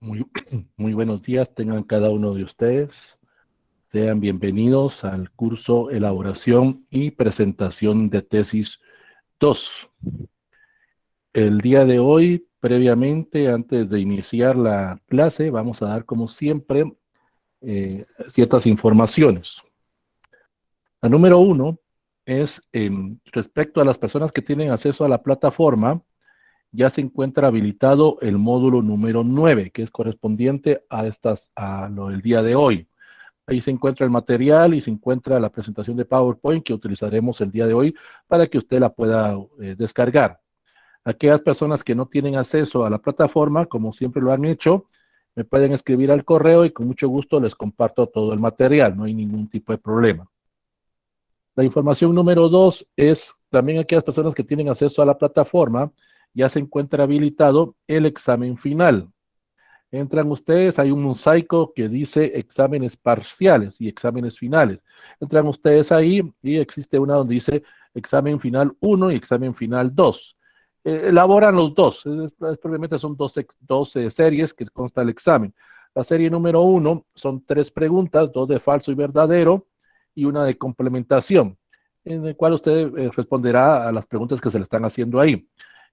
Muy, muy buenos días, tengan cada uno de ustedes. Sean bienvenidos al curso Elaboración y Presentación de Tesis 2. El día de hoy, previamente, antes de iniciar la clase, vamos a dar, como siempre, ciertas informaciones. La número uno es respecto a las personas que tienen acceso a la plataforma. Ya se encuentra habilitado el módulo número 9, que es correspondiente a lo del día de hoy. Ahí se encuentra el material y se encuentra la presentación de PowerPoint que utilizaremos el día de hoy para que usted la pueda descargar. Aquellas personas que no tienen acceso a la plataforma, como siempre lo han hecho, me pueden escribir al correo y con mucho gusto les comparto todo el material, no hay ningún tipo de problema. La información número 2 es también aquellas personas que tienen acceso a la plataforma, ya se encuentra habilitado el examen final. Entran ustedes, hay un mosaico que dice exámenes parciales y exámenes finales. Entran ustedes ahí y existe una donde dice examen final 1 y examen final 2. Elaboran los dos, probablemente son dos series que consta el examen. La serie número 1 son 3 preguntas, 2 de falso y verdadero y una de complementación, en el cual usted responderá a las preguntas que se le están haciendo ahí.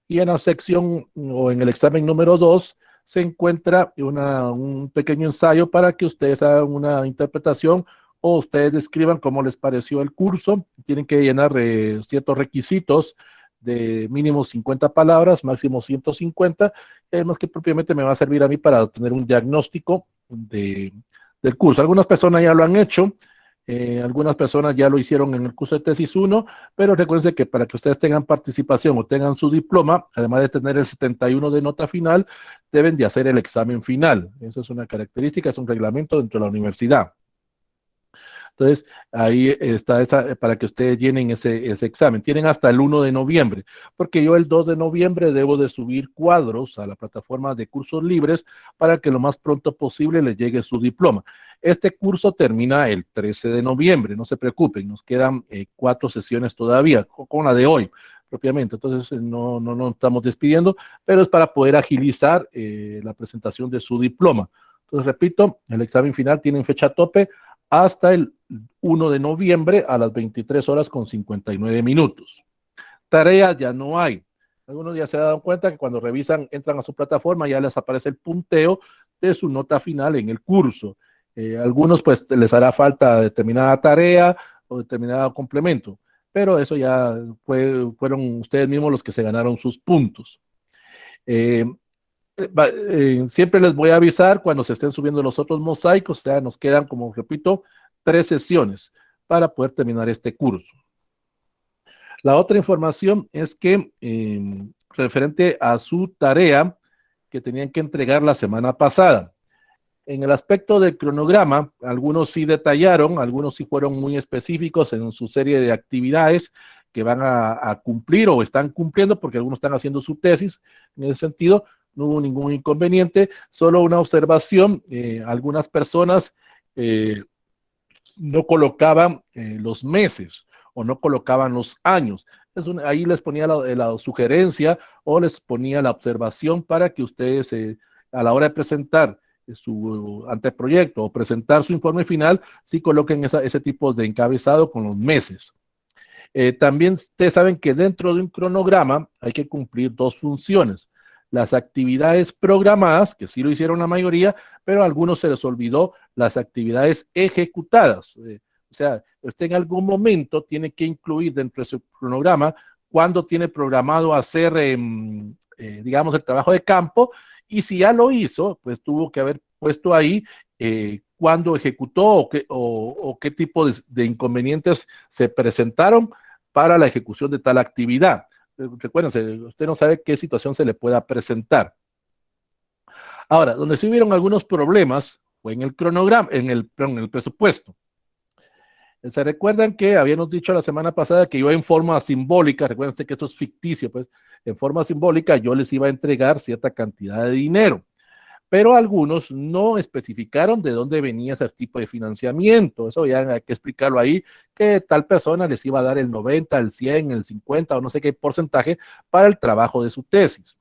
Y en la sección o en el examen número 2 se encuentra un pequeño ensayo para que ustedes hagan una interpretación o ustedes describan cómo les pareció el curso. Tienen que llenar ciertos requisitos de mínimo 50 palabras, máximo 150, más que propiamente me va a servir a mí para tener un diagnóstico del curso. Algunas personas ya lo han hecho, algunas personas ya lo hicieron en el curso de tesis 1, pero recuerden que para que ustedes tengan participación o tengan su diploma, además de tener el 71 de nota final, deben de hacer el examen final. Eso es una característica, es un reglamento dentro de la universidad. Entonces, ahí está para que ustedes llenen ese examen. Tienen hasta el 1 de noviembre, porque yo el 2 de noviembre debo de subir cuadros a la plataforma de cursos libres para que lo más pronto posible les llegue su diploma. Este curso termina el 13 de noviembre, no se preocupen, nos quedan 4 sesiones todavía, con la de hoy propiamente. Entonces, no estamos despidiendo, pero es para poder agilizar la presentación de su diploma. Entonces, repito, el examen final tiene fecha tope hasta el 1 de noviembre a las 23 horas con 59 minutos. Tareas ya no hay. Algunos ya se han dado cuenta que cuando revisan, entran a su plataforma, ya les aparece el punteo de su nota final en el curso. Algunos pues les hará falta determinada tarea o determinado complemento, pero eso ya fueron ustedes mismos los que se ganaron sus puntos. Siempre les voy a avisar cuando se estén subiendo los otros mosaicos, o sea, nos quedan, como repito, 3 sesiones para poder terminar este curso. La otra información es que referente a su tarea que tenían que entregar la semana pasada, en el aspecto del cronograma, algunos sí detallaron, algunos sí fueron muy específicos en su serie de actividades que van a cumplir o están cumpliendo, porque algunos están haciendo su tesis en ese sentido. No hubo ningún inconveniente, solo una observación. Algunas personas no colocaban los meses o no colocaban los años. Ahí les ponía la sugerencia o les ponía la observación para que ustedes a la hora de presentar su anteproyecto o presentar su informe final, sí coloquen ese tipo de encabezado con los meses. También ustedes saben que dentro de un cronograma hay que cumplir 2 funciones. Las actividades programadas, que sí lo hicieron la mayoría, pero a algunos se les olvidó las actividades ejecutadas. O sea, usted en algún momento tiene que incluir dentro de su cronograma cuando tiene programado hacer, digamos, el trabajo de campo, y si ya lo hizo, pues tuvo que haber puesto ahí cuándo ejecutó o qué tipo de inconvenientes se presentaron para la ejecución de tal actividad. Recuérdense, usted no sabe qué situación se le pueda presentar. Ahora, donde sí hubieron algunos problemas fue en el cronograma, en el presupuesto. Se recuerdan que habíamos dicho la semana pasada que yo en forma simbólica, recuerden que esto es ficticio, pues en forma simbólica yo les iba a entregar cierta cantidad de dinero, pero algunos no especificaron de dónde venía ese tipo de financiamiento. Eso ya hay que explicarlo ahí, que tal persona les iba a dar el 90, el 100, el 50 o no sé qué porcentaje para el trabajo de su tesis.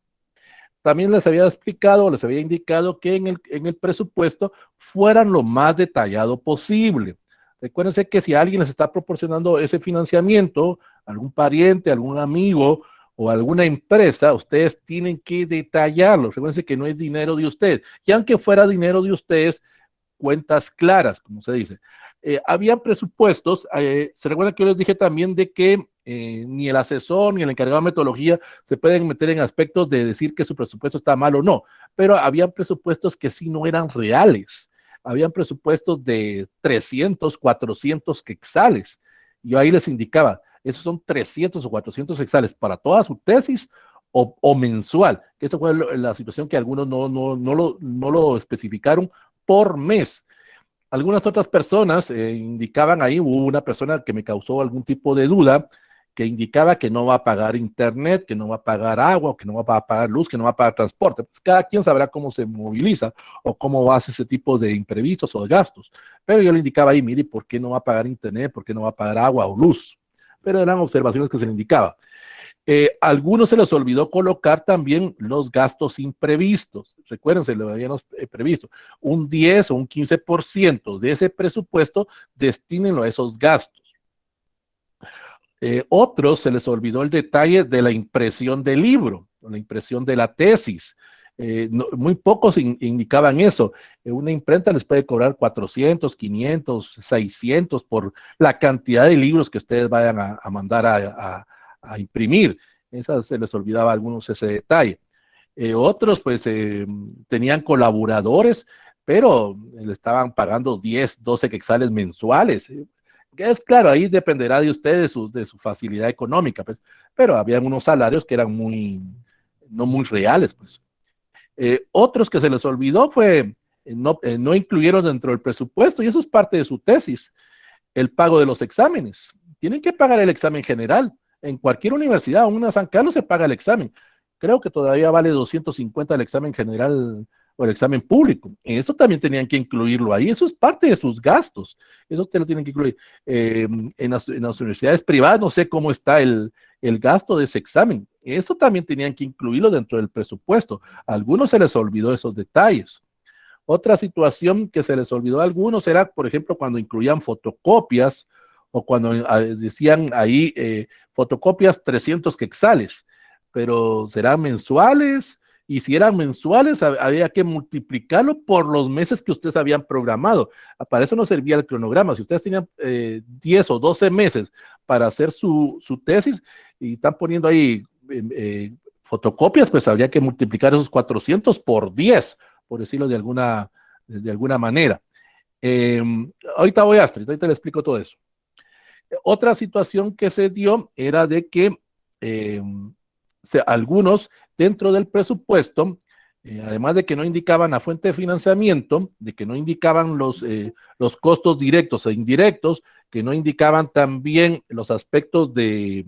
también les había explicado, les había indicado que en el presupuesto fueran lo más detallado posible. Recuérdense que si alguien les está proporcionando ese financiamiento, algún pariente, algún amigo o alguna empresa, ustedes tienen que detallarlo. Recuérdense que no es dinero de ustedes. Y aunque fuera dinero de ustedes, cuentas claras, como se dice. Había presupuestos, se recuerda que yo les dije también de que ni el asesor ni el encargado de metodología se pueden meter en aspectos de decir que su presupuesto está mal o no, pero había presupuestos que sí no eran reales. Habían presupuestos de 300, 400 quetzales. Yo ahí les indicaba, esos son 300 o 400 quetzales para toda su tesis o mensual, que esa fue la situación que algunos no lo especificaron por mes. Algunas otras personas indicaban ahí, hubo una persona que me causó algún tipo de duda, que indicaba que no va a pagar internet, que no va a pagar agua, que no va a pagar luz, que no va a pagar transporte. Pues cada quien sabrá cómo se moviliza o cómo hace ese tipo de imprevistos o de gastos. Pero yo le indicaba ahí, mire, ¿por qué no va a pagar internet? ¿Por qué no va a pagar agua o luz? Pero eran observaciones que se le indicaba. Algunos se les olvidó colocar también los gastos imprevistos. Recuerden, se lo habíamos previsto. Un 10 o un 15% de ese presupuesto destínenlo a esos gastos. Otros se les olvidó el detalle de la impresión del libro, la impresión de la tesis. Muy pocos indicaban eso. Una imprenta les puede cobrar 400, 500, 600 por la cantidad de libros que ustedes vayan a mandar a imprimir. Esa se les olvidaba a algunos ese detalle. Otros pues tenían colaboradores, pero le estaban pagando 10, 12 quetzales mensuales. Que es claro, ahí dependerá de ustedes, de su facilidad económica, pues, pero había unos salarios que eran no muy reales, pues. Otros que se les olvidó fue, no incluyeron dentro del presupuesto, y eso es parte de su tesis, el pago de los exámenes. Tienen que pagar el examen general. En cualquier universidad, en una San Carlos se paga el examen. Creo que todavía vale 250 el examen general o el examen público. Eso también tenían que incluirlo ahí. Eso es parte de sus gastos. Eso te lo tienen que incluir. En las universidades privadas no sé cómo está el gasto de ese examen. Eso también tenían que incluirlo dentro del presupuesto. A algunos se les olvidó esos detalles. Otra situación que se les olvidó a algunos era, por ejemplo, cuando incluían fotocopias o cuando decían ahí fotocopias 300 quetzales, pero serán mensuales y si eran mensuales había que multiplicarlo por los meses que ustedes habían programado. Para eso no servía el cronograma. Si ustedes tenían 10 o 12 meses para hacer su tesis y están poniendo ahí fotocopias, pues habría que multiplicar esos 400 por 10 por decirlo de alguna manera. Eh, ahorita voy a Astrid, ahorita le explico todo eso. Otra situación que se dio era de que eh, algunos dentro del presupuesto, además de que no indicaban la fuente de financiamiento, de que no indicaban los costos directos e indirectos, que no indicaban también los aspectos de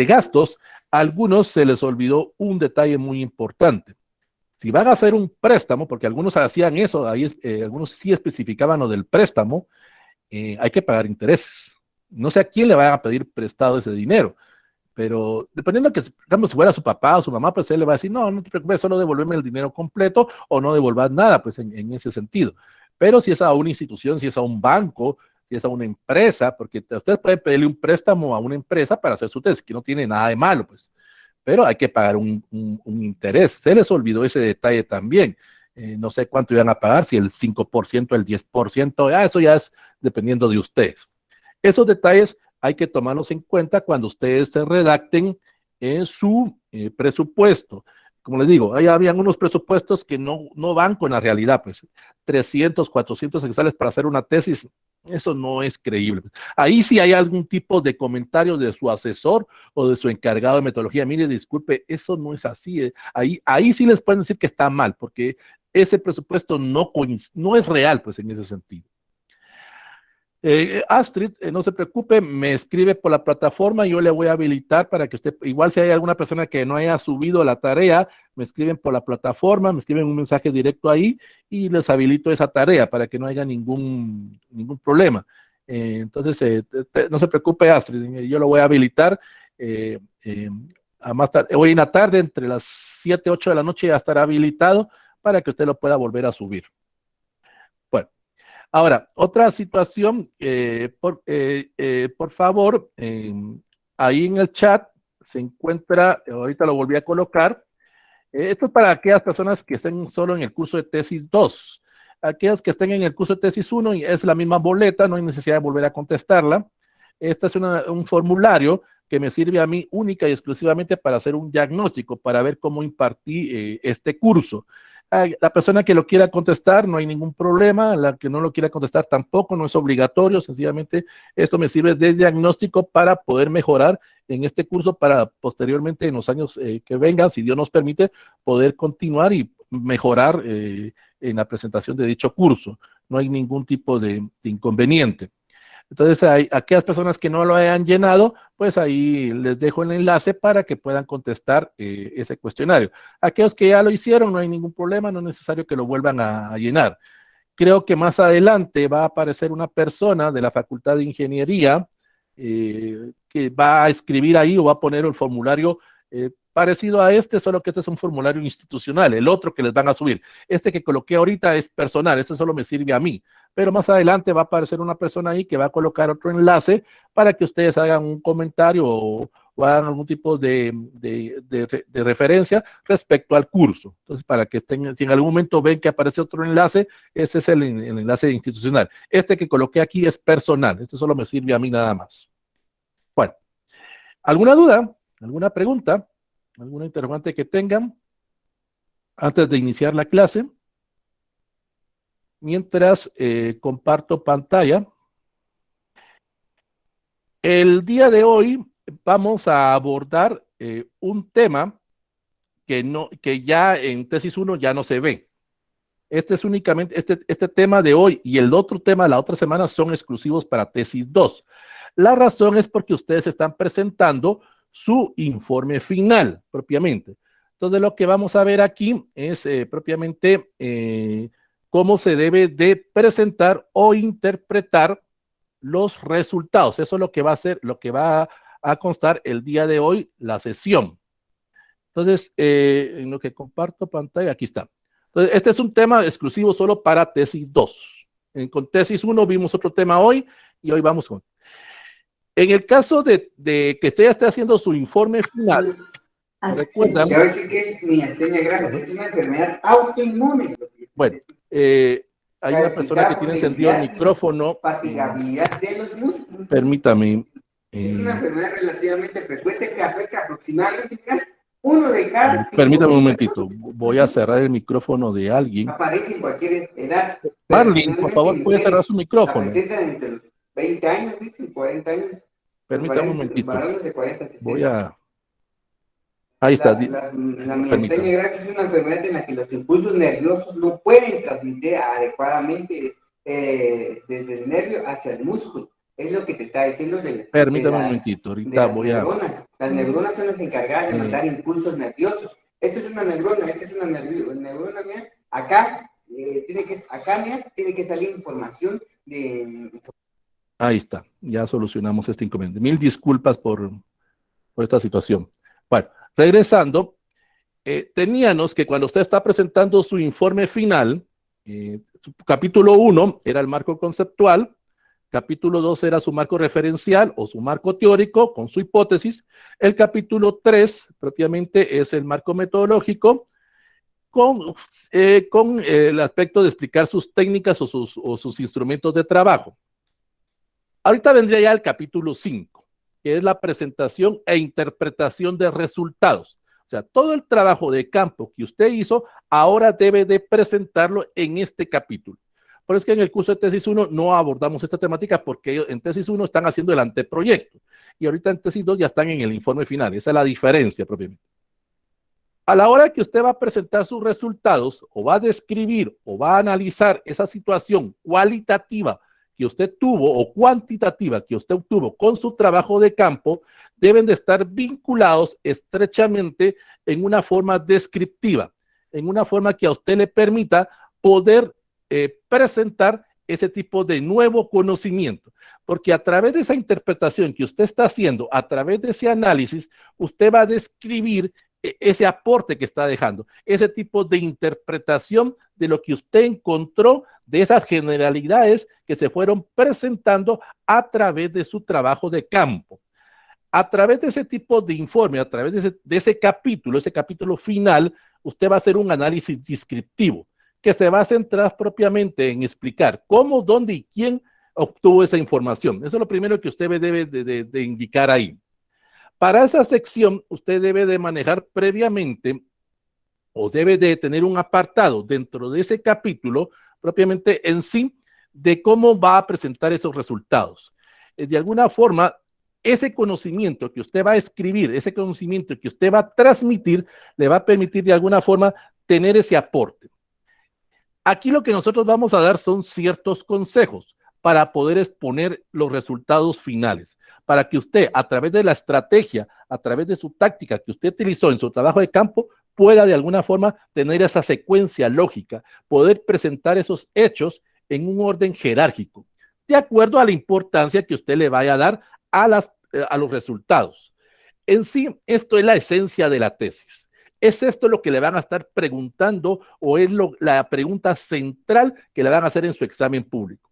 gastos, a algunos se les olvidó un detalle muy importante. Si van a hacer un préstamo, porque algunos hacían eso, ahí, algunos sí especificaban lo del préstamo, hay que pagar intereses. No sé a quién le van a pedir prestado ese dinero, pero dependiendo de que, digamos, si fuera su papá o su mamá, pues él le va a decir, no, no te preocupes, solo devolverme el dinero completo o no devolver nada, pues en ese sentido. Pero si es a una institución, si es a un banco, si es a una empresa, porque ustedes pueden pedirle un préstamo a una empresa para hacer su tesis, que no tiene nada de malo, pues pero hay que pagar un interés. Se les olvidó ese detalle también. No sé cuánto iban a pagar, si el 5%, el 10%, eso ya es dependiendo de ustedes. Esos detalles hay que tomarlos en cuenta cuando ustedes se redacten en su presupuesto. Como les digo, ahí habían unos presupuestos que no van con la realidad, pues 300, 400 quetzales para hacer una tesis, eso no es creíble. Ahí sí hay algún tipo de comentario de su asesor o de su encargado de metodología. Mire, disculpe, eso no es así. Ahí sí les pueden decir que está mal, porque ese presupuesto no es real, pues en ese sentido. Astrid, no se preocupe, me escribe por la plataforma, yo le voy a habilitar para que usted, igual si hay alguna persona que no haya subido la tarea, me escriben por la plataforma, me escriben un mensaje directo ahí y les habilito esa tarea para que no haya ningún problema. Entonces, no se preocupe, Astrid, yo lo voy a habilitar. a más tarde, hoy en la tarde, entre las 7, 8 de la noche, ya estará habilitado para que usted lo pueda volver a subir. Bueno, ahora, otra situación, por favor, ahí en el chat se encuentra, ahorita lo volví a colocar, esto es para aquellas personas que estén solo en el curso de tesis 2. Aquellas que estén en el curso de tesis 1 y es la misma boleta, no hay necesidad de volver a contestarla. Este es un formulario que me sirve a mí única y exclusivamente para hacer un diagnóstico, para ver cómo impartí este curso. La persona que lo quiera contestar, no hay ningún problema. La que no lo quiera contestar tampoco, no es obligatorio. Sencillamente, esto me sirve de diagnóstico para poder mejorar en este curso, para posteriormente, en los años que vengan, si Dios nos permite, poder continuar y mejorar en la presentación de dicho curso. No hay ningún tipo de inconveniente. Entonces, aquellas personas que no lo hayan llenado, pues ahí les dejo el enlace para que puedan contestar ese cuestionario. Aquellos que ya lo hicieron, no hay ningún problema, no es necesario que lo vuelvan a llenar. Creo que más adelante va a aparecer una persona de la Facultad de Ingeniería que va a escribir ahí o va a poner el formulario parecido a este, solo que este es un formulario institucional, el otro que les van a subir. Este que coloqué ahorita es personal, este solo me sirve a mí, pero más adelante va a aparecer una persona ahí que va a colocar otro enlace para que ustedes hagan un comentario o hagan algún tipo de referencia respecto al curso. Entonces, para que tengan, si en algún momento ven que aparece otro enlace, ese es el enlace institucional. Este que coloqué aquí es personal, este solo me sirve a mí nada más. Bueno, ¿alguna duda? ¿Alguna pregunta? ¿Alguna interrogante que tengan antes de iniciar la clase? Mientras comparto pantalla. El día de hoy vamos a abordar un tema que ya en tesis 1 ya no se ve. Este es únicamente, este tema de hoy y el otro tema de la otra semana son exclusivos para tesis 2. La razón es porque ustedes están presentando su informe final, propiamente. Entonces, lo que vamos a ver aquí es propiamente cómo se debe de presentar o interpretar los resultados. Eso es lo que va a ser, lo que va a constar el día de hoy, la sesión. Entonces, en lo que comparto pantalla, aquí está. Entonces, este es un tema exclusivo solo para tesis 2. Con tesis 1 vimos otro tema hoy y hoy vamos con... En el caso de que usted ya esté haciendo su informe final, recuerdan... Ya voy a decir que es miastenia gravis, es una enfermedad autoinmune. Bueno, hay una persona que tiene encendido el micrófono. Fatigabilidad de los músculos. Permítame. Es una enfermedad relativamente frecuente que afecta aproximadamente uno de cada 5. Permítame un momentito, voy a cerrar el micrófono de alguien. Aparece en cualquier edad. Marlene, por favor, puede cerrar su micrófono. Aparecen entre los 20 años, 40 años. Permítame un momentito. Voy a... Ahí está. La miastenia gravis es una enfermedad en la que los impulsos nerviosos no pueden transmitir adecuadamente desde el nervio hacia el músculo. Es lo que te está diciendo permítame un momentito, ahorita voy neuronas. Las neuronas son las encargadas de mandar impulsos nerviosos. Esta es una neurona, esta es una neurona, mira. Acá, tiene que salir información de... Ahí está, ya solucionamos este inconveniente. Mil disculpas por esta situación. Bueno, regresando, teníamos que cuando usted está presentando su informe final, su capítulo 1 era el marco conceptual, capítulo 2 era su marco referencial o su marco teórico con su hipótesis, el capítulo 3 propiamente es el marco metodológico con el aspecto de explicar sus técnicas o sus instrumentos de trabajo. Ahorita vendría ya el capítulo 5, que es la presentación e interpretación de resultados. O sea, todo el trabajo de campo que usted hizo, ahora debe de presentarlo en este capítulo. Por eso es que en el curso de tesis 1 no abordamos esta temática, porque ellos en tesis 1 están haciendo el anteproyecto y ahorita en tesis 2 ya están en el informe final. Esa es la diferencia propiamente. A la hora que usted va a presentar sus resultados o va a describir o va a analizar esa situación cualitativa que usted tuvo o cuantitativa que usted obtuvo con su trabajo de campo, deben de estar vinculados estrechamente en una forma descriptiva, en una forma que a usted le permita poder presentar ese tipo de nuevo conocimiento, porque a través de esa interpretación que usted está haciendo, a través de ese análisis, usted va a describir ese aporte que está dejando, ese tipo de interpretación de lo que usted encontró, de esas generalidades que se fueron presentando a través de su trabajo de campo. A través de ese tipo de informe, a través de ese capítulo final, usted va a hacer un análisis descriptivo que se va a centrar propiamente en explicar cómo, dónde y quién obtuvo esa información. Eso es lo primero que usted debe de indicar ahí. Para esa sección, usted debe de manejar previamente o debe de tener un apartado dentro de ese capítulo propiamente en sí de cómo va a presentar esos resultados. De alguna forma, ese conocimiento que usted va a escribir, ese conocimiento que usted va a transmitir, le va a permitir de alguna forma tener ese aporte. Aquí lo que nosotros vamos a dar son ciertos consejos para poder exponer los resultados finales, para que usted, a través de la estrategia, a través de su táctica que usted utilizó en su trabajo de campo, pueda de alguna forma tener esa secuencia lógica, poder presentar esos hechos en un orden jerárquico, de acuerdo a la importancia que usted le vaya a dar a los resultados. En sí, esto es la esencia de la tesis. ¿Es esto lo que le van a estar preguntando o es la pregunta central que le van a hacer en su examen público?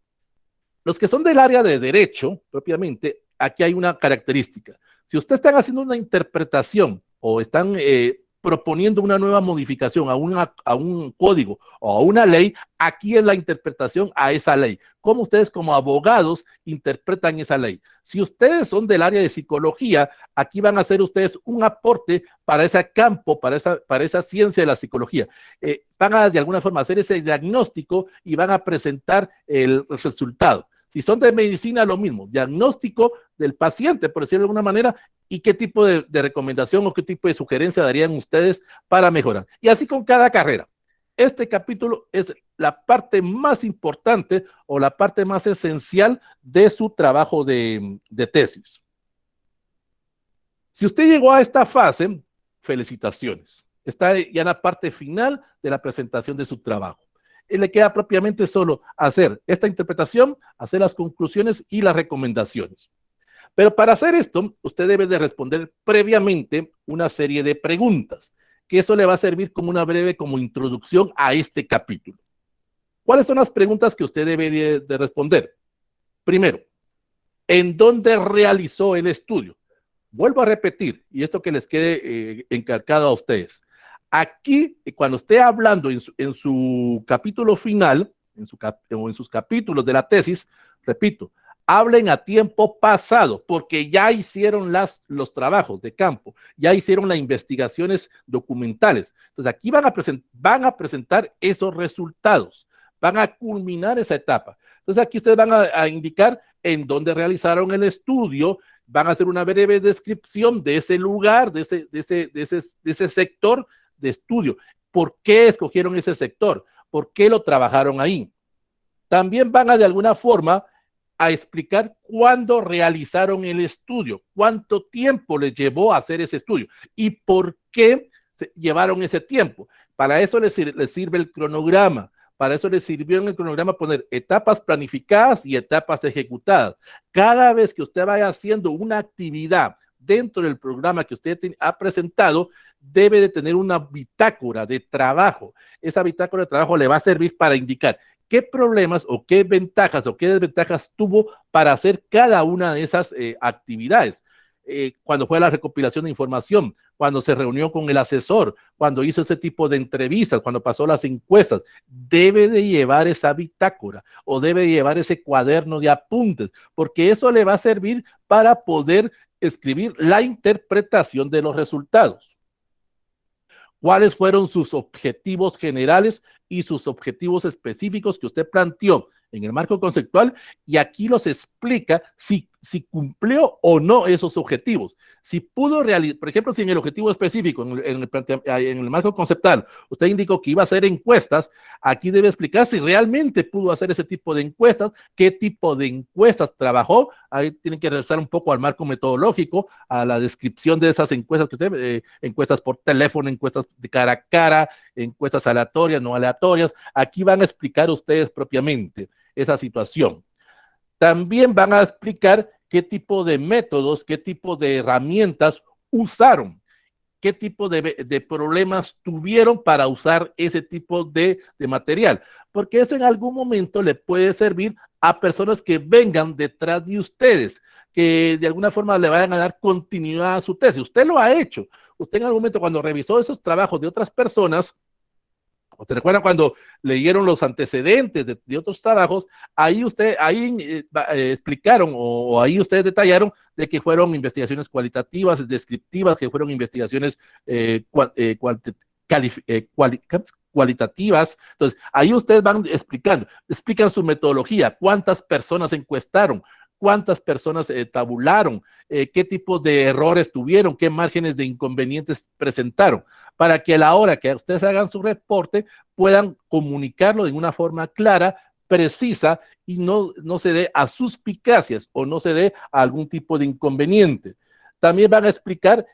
Los que son del área de derecho, propiamente, aquí hay una característica. Si ustedes están haciendo una interpretación o están proponiendo una nueva modificación a un código o a una ley, aquí es la interpretación a esa ley. ¿Cómo ustedes como abogados interpretan esa ley? Si ustedes son del área de psicología, aquí van a hacer ustedes un aporte para ese campo, para esa ciencia de la psicología. Van a de alguna forma hacer ese diagnóstico y van a presentar el resultado. Si son de medicina, lo mismo, diagnóstico del paciente, por decirlo de alguna manera, y qué tipo de recomendación o qué tipo de sugerencia darían ustedes para mejorar. Y así con cada carrera. Este capítulo es la parte más importante o la parte más esencial de su trabajo de tesis. Si usted llegó a esta fase, felicitaciones. Está ya en la parte final de la presentación de su trabajo. Y le queda propiamente solo hacer esta interpretación, hacer las conclusiones y las recomendaciones. Pero para hacer esto, usted debe de responder previamente una serie de preguntas, que eso le va a servir como una breve introducción a este capítulo. ¿Cuáles son las preguntas que usted debe de responder? Primero, ¿en dónde realizó el estudio? Vuelvo a repetir, y esto que les quede encargado a ustedes. Aquí, cuando esté hablando en su capítulo final, o en sus capítulos de la tesis, repito, hablen a tiempo pasado, porque ya hicieron los trabajos de campo, ya hicieron las investigaciones documentales. Entonces, aquí van a presentar esos resultados, van a culminar esa etapa. Entonces, aquí ustedes van a indicar en dónde realizaron el estudio, van a hacer una breve descripción de ese lugar, de ese sector de estudio. ¿Por qué escogieron ese sector? ¿Por qué lo trabajaron ahí? También van a de alguna forma a explicar cuándo realizaron el estudio, cuánto tiempo les llevó a hacer ese estudio y por qué llevaron ese tiempo. Para eso les sirve el cronograma. Para eso les sirvió en el cronograma poner etapas planificadas y etapas ejecutadas. Cada vez que usted vaya haciendo una actividad dentro del programa que usted ha presentado, debe de tener una bitácora de trabajo. Esa bitácora de trabajo le va a servir para indicar qué problemas o qué ventajas o qué desventajas tuvo para hacer cada una de esas actividades. Cuando fue la recopilación de información, cuando se reunió con el asesor, cuando hizo ese tipo de entrevistas, cuando pasó las encuestas, debe de llevar esa bitácora o debe de llevar ese cuaderno de apuntes, porque eso le va a servir para poder escribir la interpretación de los resultados. ¿Cuáles fueron sus objetivos generales y sus objetivos específicos que usted planteó en el marco conceptual? Y aquí los explica si cumplió o no esos objetivos. Si pudo realizar, por ejemplo, si en el objetivo específico, en el marco conceptual, usted indicó que iba a hacer encuestas, aquí debe explicar si realmente pudo hacer ese tipo de encuestas, qué tipo de encuestas trabajó. Ahí tienen que regresar un poco al marco metodológico, a la descripción de esas encuestas que usted, encuestas por teléfono, encuestas de cara a cara, encuestas aleatorias, no aleatorias. Aquí van a explicar ustedes propiamente esa situación. También van a explicar qué tipo de métodos, qué tipo de herramientas usaron, qué tipo de problemas tuvieron para usar ese tipo de material, porque eso en algún momento le puede servir a personas que vengan detrás de ustedes, que de alguna forma le vayan a dar continuidad a su tesis. Usted lo ha hecho. Usted en algún momento, cuando revisó esos trabajos de otras personas, ¿te recuerdan cuando leyeron los antecedentes de otros trabajos? Ahí explicaron o ahí ustedes detallaron de que fueron investigaciones cualitativas, descriptivas, que fueron investigaciones cualitativas. Entonces, ahí ustedes van explicando, explican su metodología, cuántas personas encuestaron, cuántas personas tabularon, qué tipos de errores tuvieron, qué márgenes de inconvenientes presentaron, para que a la hora que ustedes hagan su reporte puedan comunicarlo de una forma clara, precisa y no se dé a suspicacias o no se dé a algún tipo de inconveniente. También van a explicar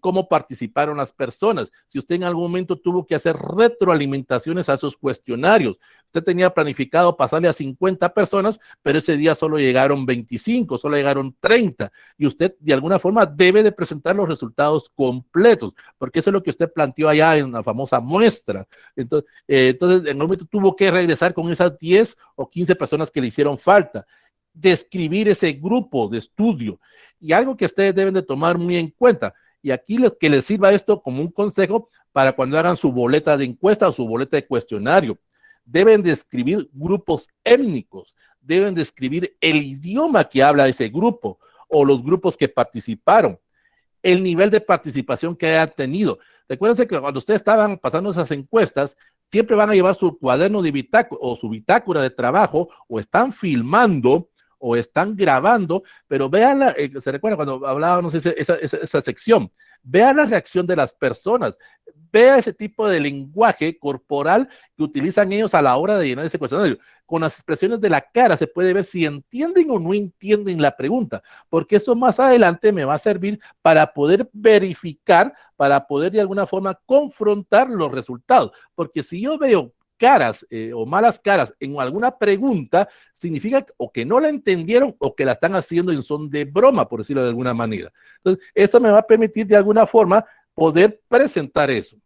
cómo participaron las personas. Si usted en algún momento tuvo que hacer retroalimentaciones a esos cuestionarios, usted tenía planificado pasarle a 50 personas, pero ese día solo llegaron 25, solo llegaron 30, y usted de alguna forma debe de presentar los resultados completos, porque eso es lo que usted planteó allá en la famosa muestra. Entonces en algún momento tuvo que regresar con esas 10 o 15 personas que le hicieron falta, describir ese grupo de estudio. Y algo que ustedes deben de tomar muy en cuenta, y aquí que les sirva esto como un consejo para cuando hagan su boleta de encuesta o su boleta de cuestionario, deben de escribir grupos étnicos, deben de escribir el idioma que habla ese grupo o los grupos que participaron, el nivel de participación que hayan tenido. Recuérdense que cuando ustedes estaban pasando esas encuestas, siempre van a llevar su cuaderno de bitácora o su bitácora de trabajo, o están filmando o están grabando, pero vean, se recuerda cuando hablábamos esa sección, vean la reacción de las personas, vea ese tipo de lenguaje corporal que utilizan ellos a la hora de llenar ese cuestionario. Con las expresiones de la cara se puede ver si entienden o no entienden la pregunta, porque eso más adelante me va a servir para poder verificar, para poder de alguna forma confrontar los resultados, porque si yo veo caras o malas caras en alguna pregunta, significa o que no la entendieron o que la están haciendo en son de broma, por decirlo de alguna manera. Entonces, eso me va a permitir de alguna forma poder presentar eso.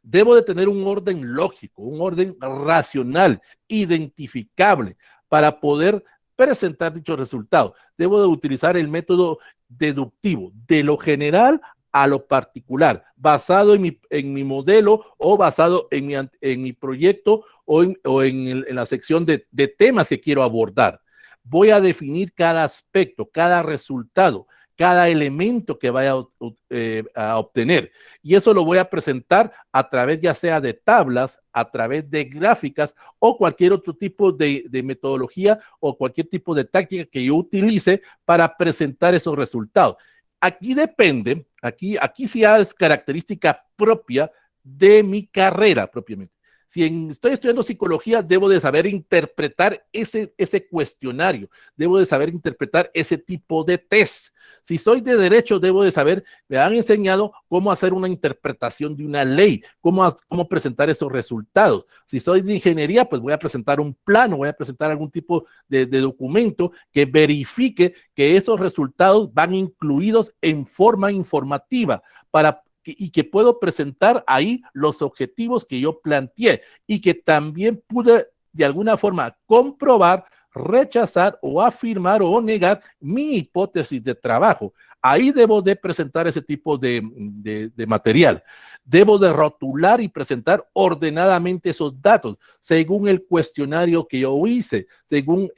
Debo de tener un orden lógico, un orden racional, identificable, para poder presentar dichos resultados. Debo de utilizar el método deductivo, de lo general a lo particular, basado en mi modelo o basado en mi proyecto o en la sección de temas que quiero abordar. Voy a definir cada aspecto, cada resultado, cada elemento que vaya a obtener. Y eso lo voy a presentar a través ya sea de tablas, a través de gráficas o cualquier otro tipo de metodología o cualquier tipo de táctica que yo utilice para presentar esos resultados. Aquí depende, aquí sí es característica propia de mi carrera propiamente. Si estoy estudiando psicología, debo de saber interpretar ese cuestionario, debo de saber interpretar ese tipo de test. Si soy de derecho, debo de saber, me han enseñado cómo hacer una interpretación de una ley, cómo presentar esos resultados. Si soy de ingeniería, pues voy a presentar un plano, voy a presentar algún tipo de documento que verifique que esos resultados van incluidos en forma informativa y que puedo presentar ahí los objetivos que yo planteé y que también pude de alguna forma comprobar, rechazar o afirmar o negar mi hipótesis de trabajo. Ahí debo de presentar ese tipo de material. Debo de rotular y presentar ordenadamente esos datos según el cuestionario que yo hice, según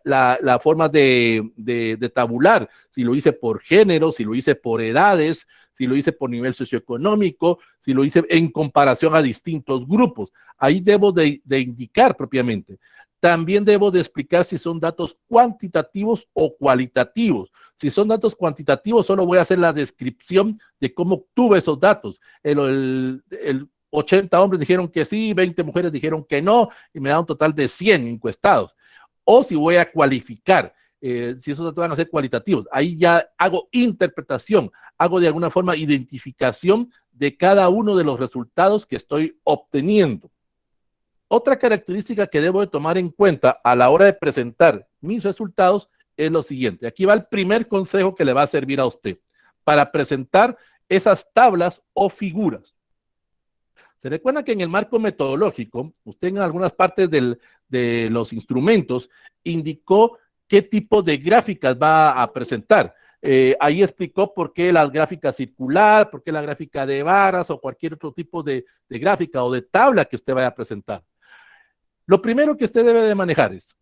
la forma de tabular, si lo hice por género, si lo hice por edades, si lo hice por nivel socioeconómico, si lo hice en comparación a distintos grupos. Ahí debo de indicar propiamente. También debo de explicar si son datos cuantitativos o cualitativos. Si son datos cuantitativos, solo voy a hacer la descripción de cómo obtuve esos datos. El 80 hombres dijeron que sí, 20 mujeres dijeron que no, y me da un total de 100 encuestados. O si voy a cualificar, si esos datos van a ser cualitativos, ahí ya hago interpretación, hago de alguna forma identificación de cada uno de los resultados que estoy obteniendo. Otra característica que debo de tomar en cuenta a la hora de presentar mis resultados es lo siguiente. Aquí va el primer consejo que le va a servir a usted para presentar esas tablas o figuras. Se recuerda que en el marco metodológico, usted en algunas partes de los instrumentos indicó qué tipo de gráficas va a presentar. Ahí explicó por qué la gráfica circular, por qué la gráfica de varas o cualquier otro tipo de gráfica o de tabla que usted vaya a presentar. Lo primero que usted debe de manejar es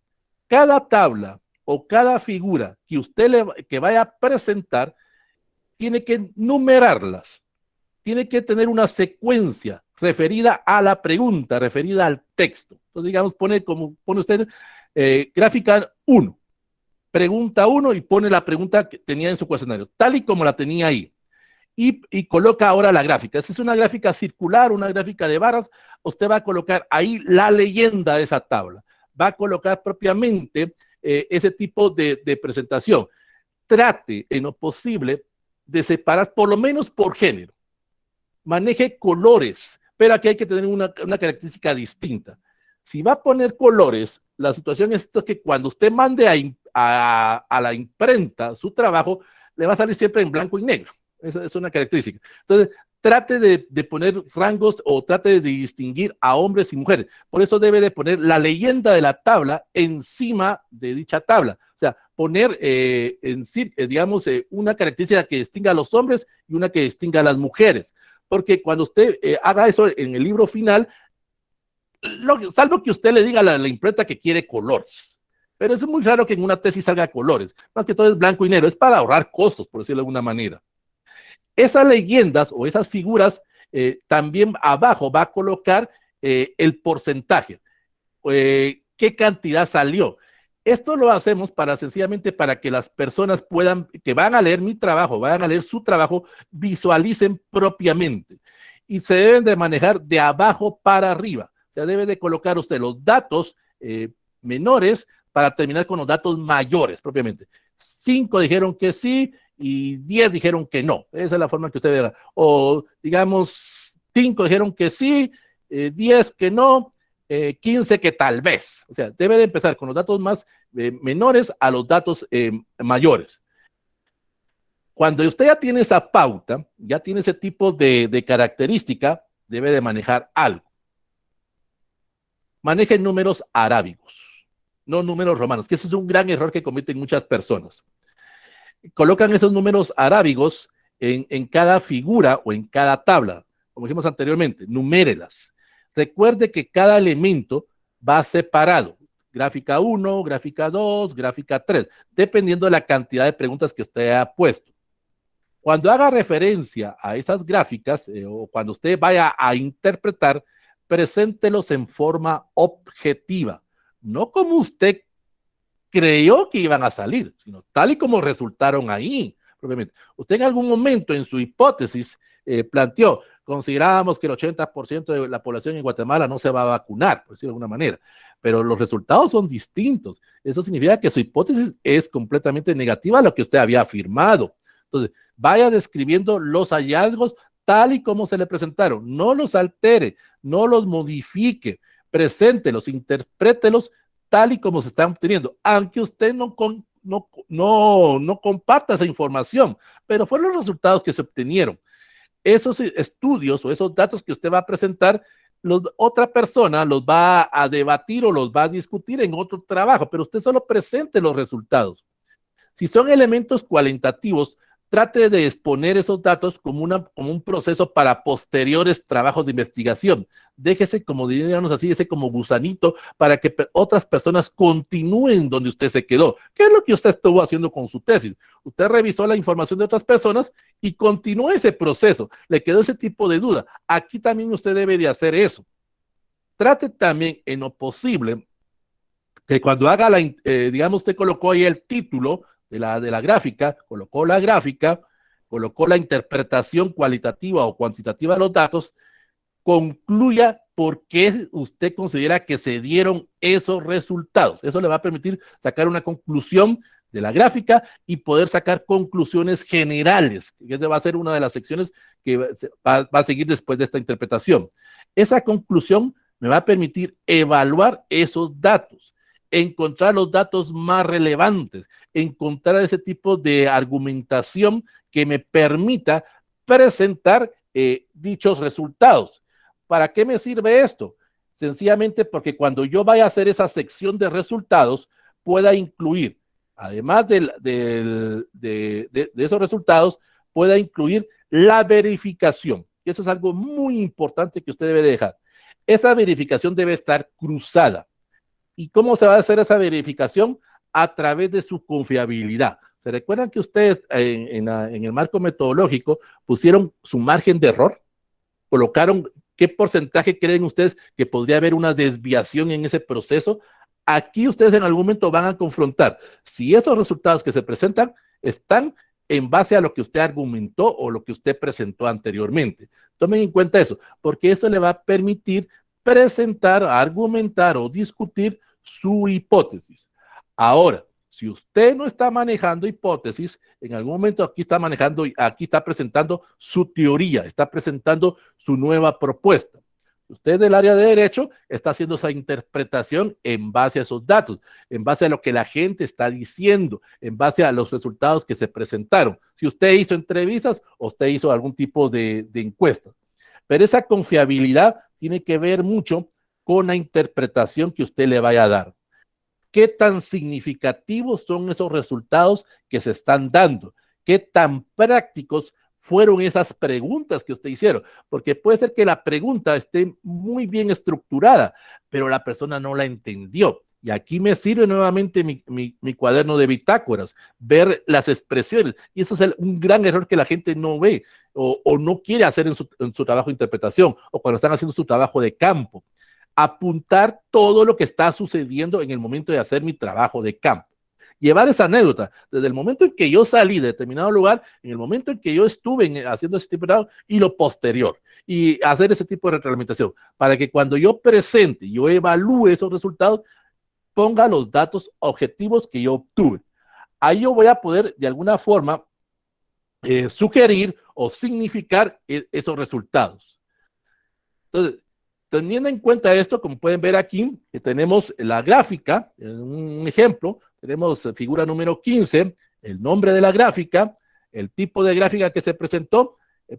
cada tabla o cada figura que usted que vaya a presentar, tiene que numerarlas, tiene que tener una secuencia referida a la pregunta, referida al texto. Entonces, digamos, pone usted gráfica 1, pregunta 1 y pone la pregunta que tenía en su cuestionario, tal y como la tenía ahí. Y coloca ahora la gráfica. Esa es una gráfica circular, una gráfica de varas. Usted va a colocar ahí la leyenda de esa tabla. Va a colocar propiamente ese tipo de presentación. Trate, en lo posible, de separar por lo menos por género. Maneje colores, pero aquí hay que tener una característica distinta. Si va a poner colores, la situación es que cuando usted mande a la imprenta su trabajo, le va a salir siempre en blanco y negro. Esa es una característica. Entonces, trate de poner rangos o trate de distinguir a hombres y mujeres. Por eso debe de poner la leyenda de la tabla encima de dicha tabla. O sea, poner digamos, una característica que distinga a los hombres y una que distinga a las mujeres. Porque cuando usted haga eso en el libro final, salvo que usted le diga a la imprenta que quiere colores. Pero es muy raro que en una tesis salga colores. Más que todo es blanco y negro. Es para ahorrar costos, por decirlo de alguna manera. Esas leyendas o esas figuras también abajo va a colocar el porcentaje, qué cantidad salió. Esto lo hacemos sencillamente para que las personas que van a leer mi trabajo, vayan a leer su trabajo, visualicen propiamente. Y se deben de manejar de abajo para arriba. O sea, debe de colocar usted los datos menores para terminar con los datos mayores propiamente. 5 dijeron que sí, y 10 dijeron que no. Esa es la forma que usted verá. O, digamos, 5 dijeron que sí, 10 que no, 15 que tal vez. O sea, debe de empezar con los datos más menores a los datos mayores. Cuando usted ya tiene esa pauta, ya tiene ese tipo de característica, debe de manejar algo. Maneje números arábigos, no números romanos, que ese es un gran error que cometen muchas personas. Colocan esos números arábigos en cada figura o en cada tabla, como dijimos anteriormente, numérelas. Recuerde que cada elemento va separado, gráfica 1, gráfica 2, gráfica 3, dependiendo de la cantidad de preguntas que usted ha puesto. Cuando haga referencia a esas gráficas o cuando usted vaya a interpretar, preséntelos en forma objetiva, no como usted creyó que iban a salir, sino tal y como resultaron ahí, propiamente. Usted en algún momento en su hipótesis planteó, considerábamos que el 80% de la población en Guatemala no se va a vacunar, por decirlo de alguna manera, pero los resultados son distintos. Eso significa que su hipótesis es completamente negativa a lo que usted había afirmado. Entonces, vaya describiendo los hallazgos tal y como se le presentaron, no los altere, no los modifique, preséntelos, interprételos tal y como se están obteniendo, aunque usted no comparta esa información, pero fueron los resultados que se obtenieron. Esos estudios o esos datos que usted va a presentar, otra persona los va a debatir o los va a discutir en otro trabajo, pero usted solo presente los resultados. Si son elementos cualitativos, trate de exponer esos datos como un proceso para posteriores trabajos de investigación. Déjese, como diríamos así, ese como gusanito para que otras personas continúen donde usted se quedó. ¿Qué es lo que usted estuvo haciendo con su tesis? Usted revisó la información de otras personas y continuó ese proceso. Le quedó ese tipo de duda. Aquí también usted debe de hacer eso. Trate también, en lo posible, que cuando haga digamos, usted colocó ahí el título de la gráfica, colocó la interpretación cualitativa o cuantitativa de los datos, concluya por qué usted considera que se dieron esos resultados. Eso le va a permitir sacar una conclusión de la gráfica y poder sacar conclusiones generales, que esa va a ser una de las secciones que va a seguir después de esta interpretación. Esa conclusión me va a permitir evaluar esos datos, encontrar los datos más relevantes, encontrar ese tipo de argumentación que me permita presentar dichos resultados. ¿Para qué me sirve esto? Sencillamente porque cuando yo vaya a hacer esa sección de resultados, pueda incluir, además de esos resultados, pueda incluir la verificación. Y eso es algo muy importante que usted debe dejar. Esa verificación debe estar cruzada. ¿Y cómo se va a hacer esa verificación? A través de su confiabilidad. ¿Se recuerdan que ustedes en el marco metodológico pusieron su margen de error? Colocaron qué porcentaje creen ustedes que podría haber una desviación en ese proceso. Aquí ustedes en algún momento van a confrontar si esos resultados que se presentan están en base a lo que usted argumentó o lo que usted presentó anteriormente. Tomen en cuenta eso, porque eso le va a permitir presentar, argumentar o discutir su hipótesis. Ahora, si usted no está manejando hipótesis, en algún momento aquí está presentando su teoría, está presentando su nueva propuesta. Usted del área de derecho está haciendo esa interpretación en base a esos datos, en base a lo que la gente está diciendo, en base a los resultados que se presentaron. Si usted hizo entrevistas o usted hizo algún tipo de encuesta. Pero esa confiabilidad tiene que ver mucho con la interpretación que usted le vaya a dar. ¿Qué tan significativos son esos resultados que se están dando? ¿Qué tan prácticos fueron esas preguntas que usted hicieron? Porque puede ser que la pregunta esté muy bien estructurada, pero la persona no la entendió. Y aquí me sirve nuevamente mi cuaderno de bitácoras, ver las expresiones. Y eso es un gran error que la gente no ve o no quiere hacer en su trabajo de interpretación o cuando están haciendo su trabajo de campo. Apuntar todo lo que está sucediendo en el momento de hacer mi trabajo de campo. Llevar esa anécdota desde el momento en que yo salí de determinado lugar, en el momento en que yo estuve haciendo ese tipo de trabajo y lo posterior. Y hacer ese tipo de retroalimentación para que cuando yo presente, yo evalúe esos resultados, ponga los datos objetivos que yo obtuve. Ahí yo voy a poder de alguna forma sugerir o significar esos resultados. Entonces, teniendo en cuenta esto, como pueden ver aquí, que tenemos la gráfica, un ejemplo, tenemos figura número 15, el nombre de la gráfica, el tipo de gráfica que se presentó,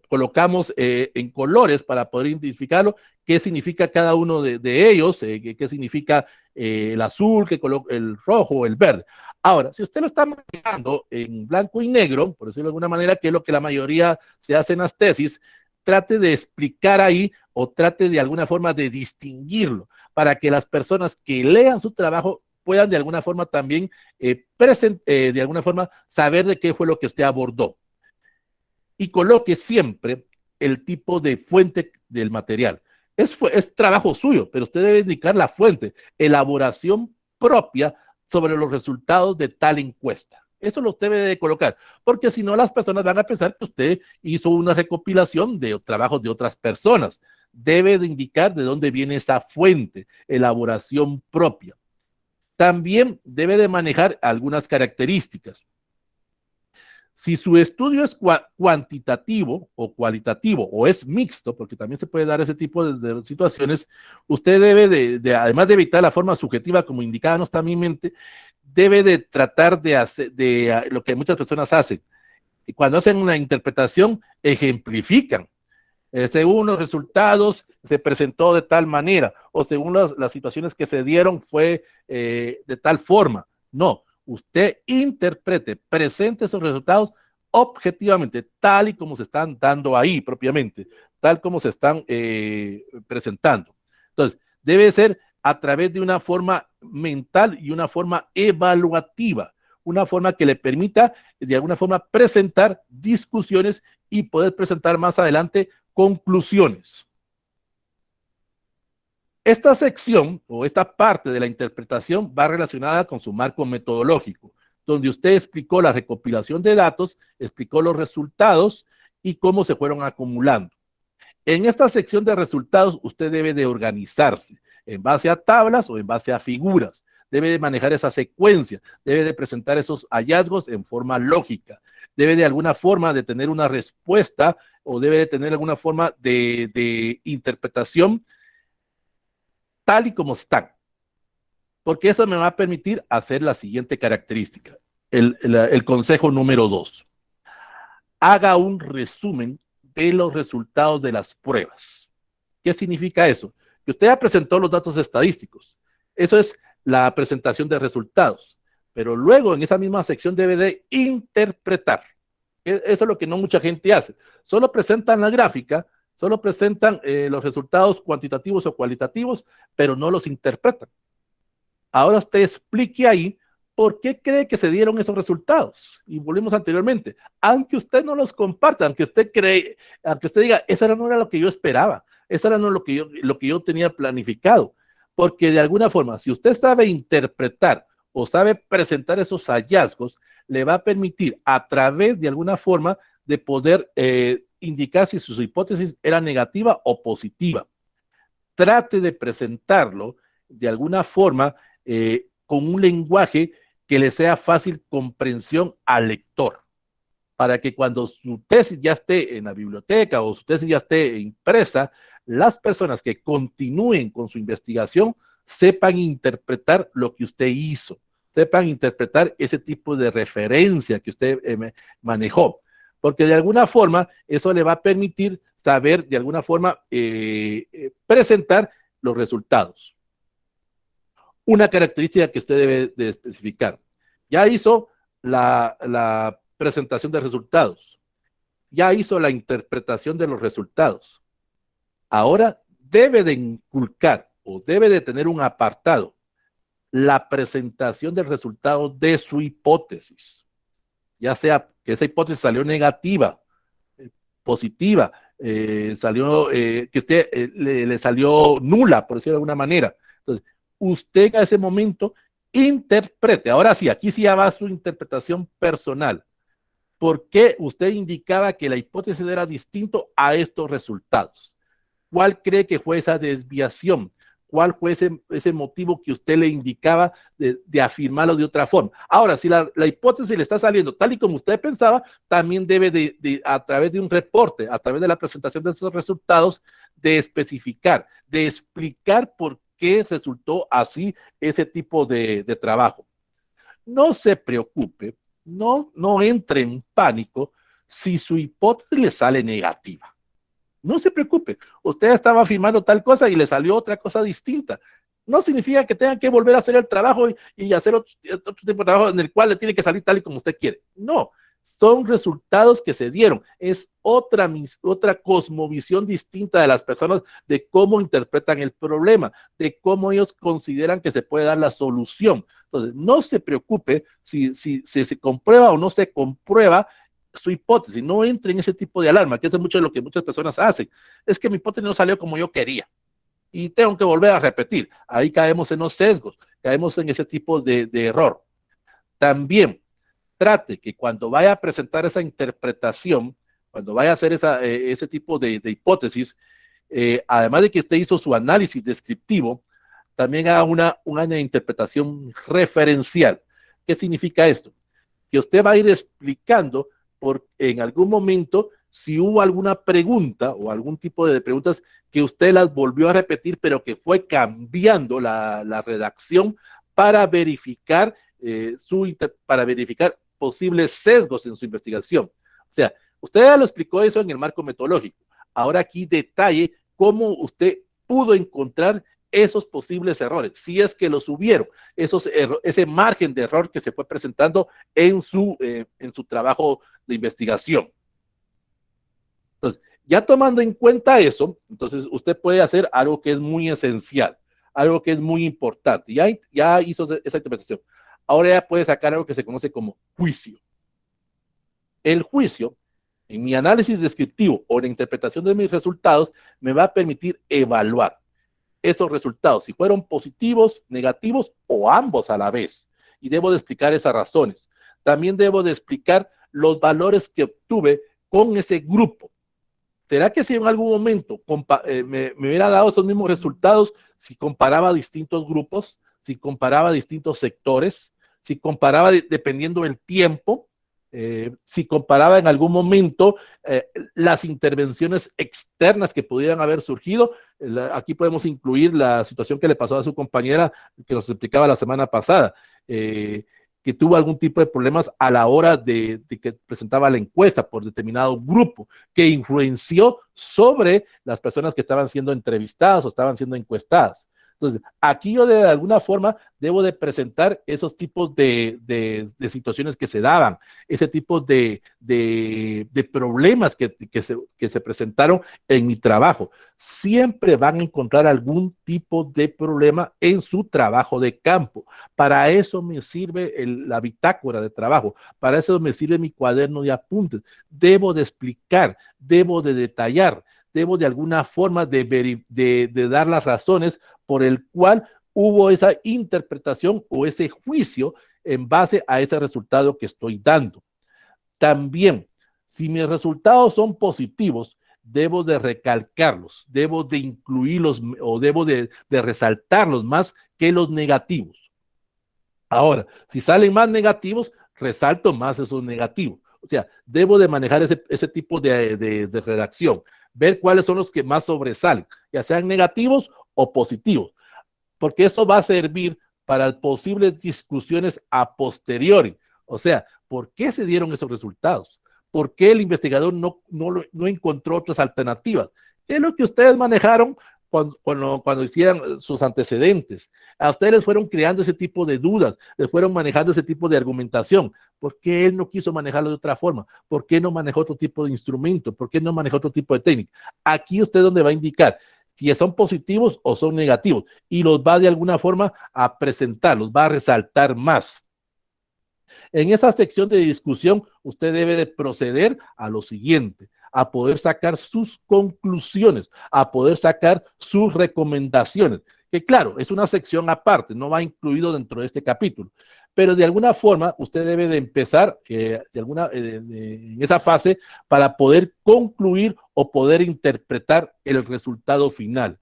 colocamos en colores para poder identificarlo, qué significa cada uno de ellos, qué significa el azul, el rojo, el verde. Ahora, si usted lo está manejando en blanco y negro, por decirlo de alguna manera, que es lo que la mayoría se hace en las tesis, trate de explicar ahí o trate de alguna forma de distinguirlo para que las personas que lean su trabajo puedan de alguna forma también de alguna forma saber de qué fue lo que usted abordó. Y coloque siempre el tipo de fuente del material. Es trabajo suyo, pero usted debe indicar la fuente, elaboración propia sobre los resultados de tal encuesta. Eso lo debe de colocar, porque si no las personas van a pensar que usted hizo una recopilación de trabajos de otras personas. Debe de indicar de dónde viene esa fuente, elaboración propia. También debe de manejar algunas características. Si su estudio es cuantitativo o cualitativo o es mixto, porque también se puede dar ese tipo de situaciones, usted debe además de evitar la forma subjetiva como indicábamos también, debe de tratar de hacer lo que muchas personas hacen. Y cuando hacen una interpretación, ejemplifican. Según los resultados, se presentó de tal manera, o según las situaciones que se dieron, fue de tal forma. No, usted interprete, presente esos resultados objetivamente, tal y como se están dando ahí propiamente, tal como se están presentando. Entonces, debe ser a través de una forma mental y una forma evaluativa, una forma que le permita de alguna forma presentar discusiones y poder presentar más adelante conclusiones. Esta sección o esta parte de la interpretación va relacionada con su marco metodológico, donde usted explicó la recopilación de datos, explicó los resultados y cómo se fueron acumulando. En esta sección de resultados, usted debe de organizarse en base a tablas o en base a figuras. Debe de manejar esa secuencia, debe de presentar esos hallazgos en forma lógica, debe de alguna forma de tener una respuesta o debe de tener alguna forma de interpretación tal y como están, porque eso me va a permitir hacer la siguiente característica. El consejo número 2. Haga un resumen de los resultados de las pruebas. ¿Qué significa eso? Que usted ya presentó los datos estadísticos. Eso es la presentación de resultados. Pero luego en esa misma sección debe de interpretar. Eso es lo que no mucha gente hace. Solo presentan la gráfica, solo presentan los resultados cuantitativos o cualitativos, pero no los interpretan. Ahora usted explique ahí por qué cree que se dieron esos resultados. Y volvimos anteriormente. Aunque usted no los comparta, aunque usted diga, eso no era lo que yo esperaba, eso no era lo que yo tenía planificado. Porque de alguna forma, si usted sabe interpretar o sabe presentar esos hallazgos, le va a permitir a través de alguna forma de poder indicar si su hipótesis era negativa o positiva. Trate de presentarlo de alguna forma con un lenguaje que le sea fácil comprensión al lector, para que cuando su tesis ya esté en la biblioteca o su tesis ya esté impresa, las personas que continúen con su investigación sepan interpretar lo que usted hizo, sepan interpretar ese tipo de referencia que usted manejó, porque de alguna forma eso le va a permitir saber de alguna forma presentar los resultados. Una característica que usted debe de especificar. Ya hizo la presentación de resultados. Ya hizo la interpretación de los resultados. Ahora debe de inculcar o debe de tener un apartado, la presentación del resultado de su hipótesis. Ya sea que esa hipótesis salió negativa, positiva, salió, que usted le salió nula, por decirlo de alguna manera. Entonces, usted a ese momento interprete. Ahora sí, aquí sí ya va su interpretación personal. ¿Por qué usted indicaba que la hipótesis era distinto a estos resultados? ¿Cuál cree que fue esa desviación? ¿Cuál fue ese motivo que usted le indicaba de afirmarlo de otra forma? Ahora, si la hipótesis le está saliendo tal y como usted pensaba, también debe a través de un reporte, a través de la presentación de esos resultados, de especificar, de explicar por qué resultó así ese tipo de trabajo. No se preocupe, no entre en pánico si su hipótesis le sale negativa. No se preocupe, usted estaba afirmando tal cosa y le salió otra cosa distinta. No significa que tenga que volver a hacer el trabajo y hacer otro tipo de trabajo en el cual le tiene que salir tal y como usted quiere. No, son resultados que se dieron. Es otra cosmovisión distinta de las personas de cómo interpretan el problema, de cómo ellos consideran que se puede dar la solución. Entonces, no se preocupe si se comprueba o no se comprueba su hipótesis, no entre en ese tipo de alarma, que es mucho de lo que muchas personas hacen. Es que mi hipótesis no salió como yo quería y tengo que volver a repetir. Ahí caemos en los sesgos, caemos en ese tipo de error. También trate que cuando vaya a presentar esa interpretación, cuando vaya a hacer ese tipo de hipótesis, además de que usted hizo su análisis descriptivo, también haga una interpretación referencial. ¿Qué significa esto? Que usted va a ir explicando en algún momento si hubo alguna pregunta o algún tipo de preguntas que usted las volvió a repetir, pero que fue cambiando la redacción para verificar posibles sesgos en su investigación. O sea, usted ya lo explicó eso en el marco metodológico. Ahora aquí detalle cómo usted pudo encontrar esos posibles errores, si es que los hubieron, ese margen de error que se fue presentando en su trabajo de investigación. Entonces, ya tomando en cuenta eso, entonces usted puede hacer algo que es muy esencial, algo que es muy importante. Ya hizo esa interpretación. Ahora ya puede sacar algo que se conoce como juicio. El juicio, en mi análisis descriptivo o la interpretación de mis resultados, me va a permitir evaluar esos resultados, si fueron positivos, negativos o ambos a la vez. Y debo de explicar esas razones. También debo de explicar los valores que obtuve con ese grupo. ¿Será que si en algún momento me hubiera dado esos mismos resultados si comparaba distintos grupos, si comparaba distintos sectores, si comparaba dependiendo del tiempo? si comparaba en algún momento las intervenciones externas que pudieran haber surgido. Aquí podemos incluir la situación que le pasó a su compañera que nos explicaba la semana pasada, que tuvo algún tipo de problemas a la hora de que presentaba la encuesta por determinado grupo, que influenció sobre las personas que estaban siendo entrevistadas o estaban siendo encuestadas. Entonces, aquí yo de alguna forma debo de presentar esos tipos de situaciones que se daban, ese tipo de problemas que se presentaron en mi trabajo. Siempre van a encontrar algún tipo de problema en su trabajo de campo. Para eso me sirve la bitácora de trabajo, para eso me sirve mi cuaderno de apuntes. Debo de explicar, debo de detallar, debo de alguna forma de dar las razones por el cual hubo esa interpretación o ese juicio en base a ese resultado que estoy dando. También, si mis resultados son positivos, debo de recalcarlos, debo de incluirlos o debo de resaltarlos más que los negativos. Ahora, si salen más negativos, resalto más esos negativos. O sea, debo de manejar ese tipo de redacción, ver cuáles son los que más sobresalen, ya sean negativos o positivos, porque eso va a servir para posibles discusiones a posteriori. O sea, ¿por qué se dieron esos resultados? ¿Por qué el investigador no encontró otras alternativas? ¿Qué es lo que ustedes manejaron cuando hicieron sus antecedentes? A ustedes les fueron creando ese tipo de dudas, les fueron manejando ese tipo de argumentación. ¿Por qué él no quiso manejarlo de otra forma? ¿Por qué no manejó otro tipo de instrumento? ¿Por qué no manejó otro tipo de técnica? Aquí usted es donde va a indicar si son positivos o son negativos, y los va de alguna forma a presentar, los va a resaltar más. En esa sección de discusión, usted debe de proceder a lo siguiente, a poder sacar sus conclusiones, a poder sacar sus recomendaciones, que claro, es una sección aparte, no va incluido dentro de este capítulo, pero de alguna forma usted debe de empezar en esa fase para poder concluir o poder interpretar el resultado final.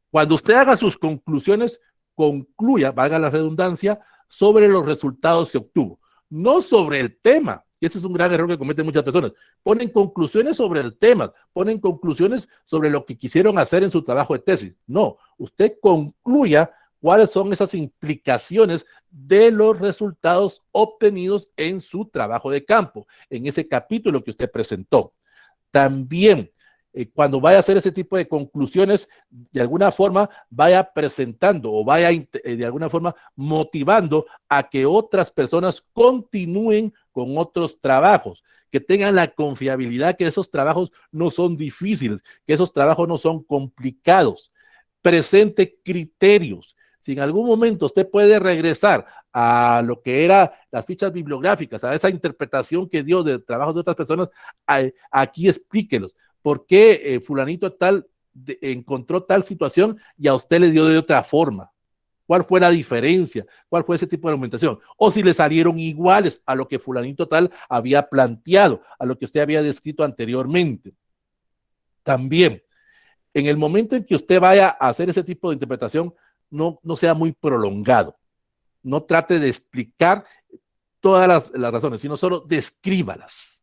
Cuando usted haga sus conclusiones, concluya, valga la redundancia, sobre los resultados que obtuvo, no sobre el tema. Y ese es un gran error que cometen muchas personas. Ponen conclusiones sobre el tema, ponen conclusiones sobre lo que quisieron hacer en su trabajo de tesis. No, usted concluya cuáles son esas implicaciones de los resultados obtenidos en su trabajo de campo, en ese capítulo que usted presentó. También, cuando vaya a hacer ese tipo de conclusiones, de alguna forma vaya presentando o vaya de alguna forma motivando a que otras personas continúen con otros trabajos, que tengan la confiabilidad que esos trabajos no son difíciles, que esos trabajos no son complicados. Presente criterios. Si en algún momento usted puede regresar a lo que eran las fichas bibliográficas, a esa interpretación que dio de trabajos de otras personas, aquí explíquelos. ¿Por qué fulanito tal encontró tal situación y a usted le dio de otra forma? ¿Cuál fue la diferencia? ¿Cuál fue ese tipo de argumentación? O si le salieron iguales a lo que fulanito tal había planteado, a lo que usted había descrito anteriormente. También, en el momento en que usted vaya a hacer ese tipo de interpretación, no sea muy prolongado. No trate de explicar todas las razones, sino solo descríbalas.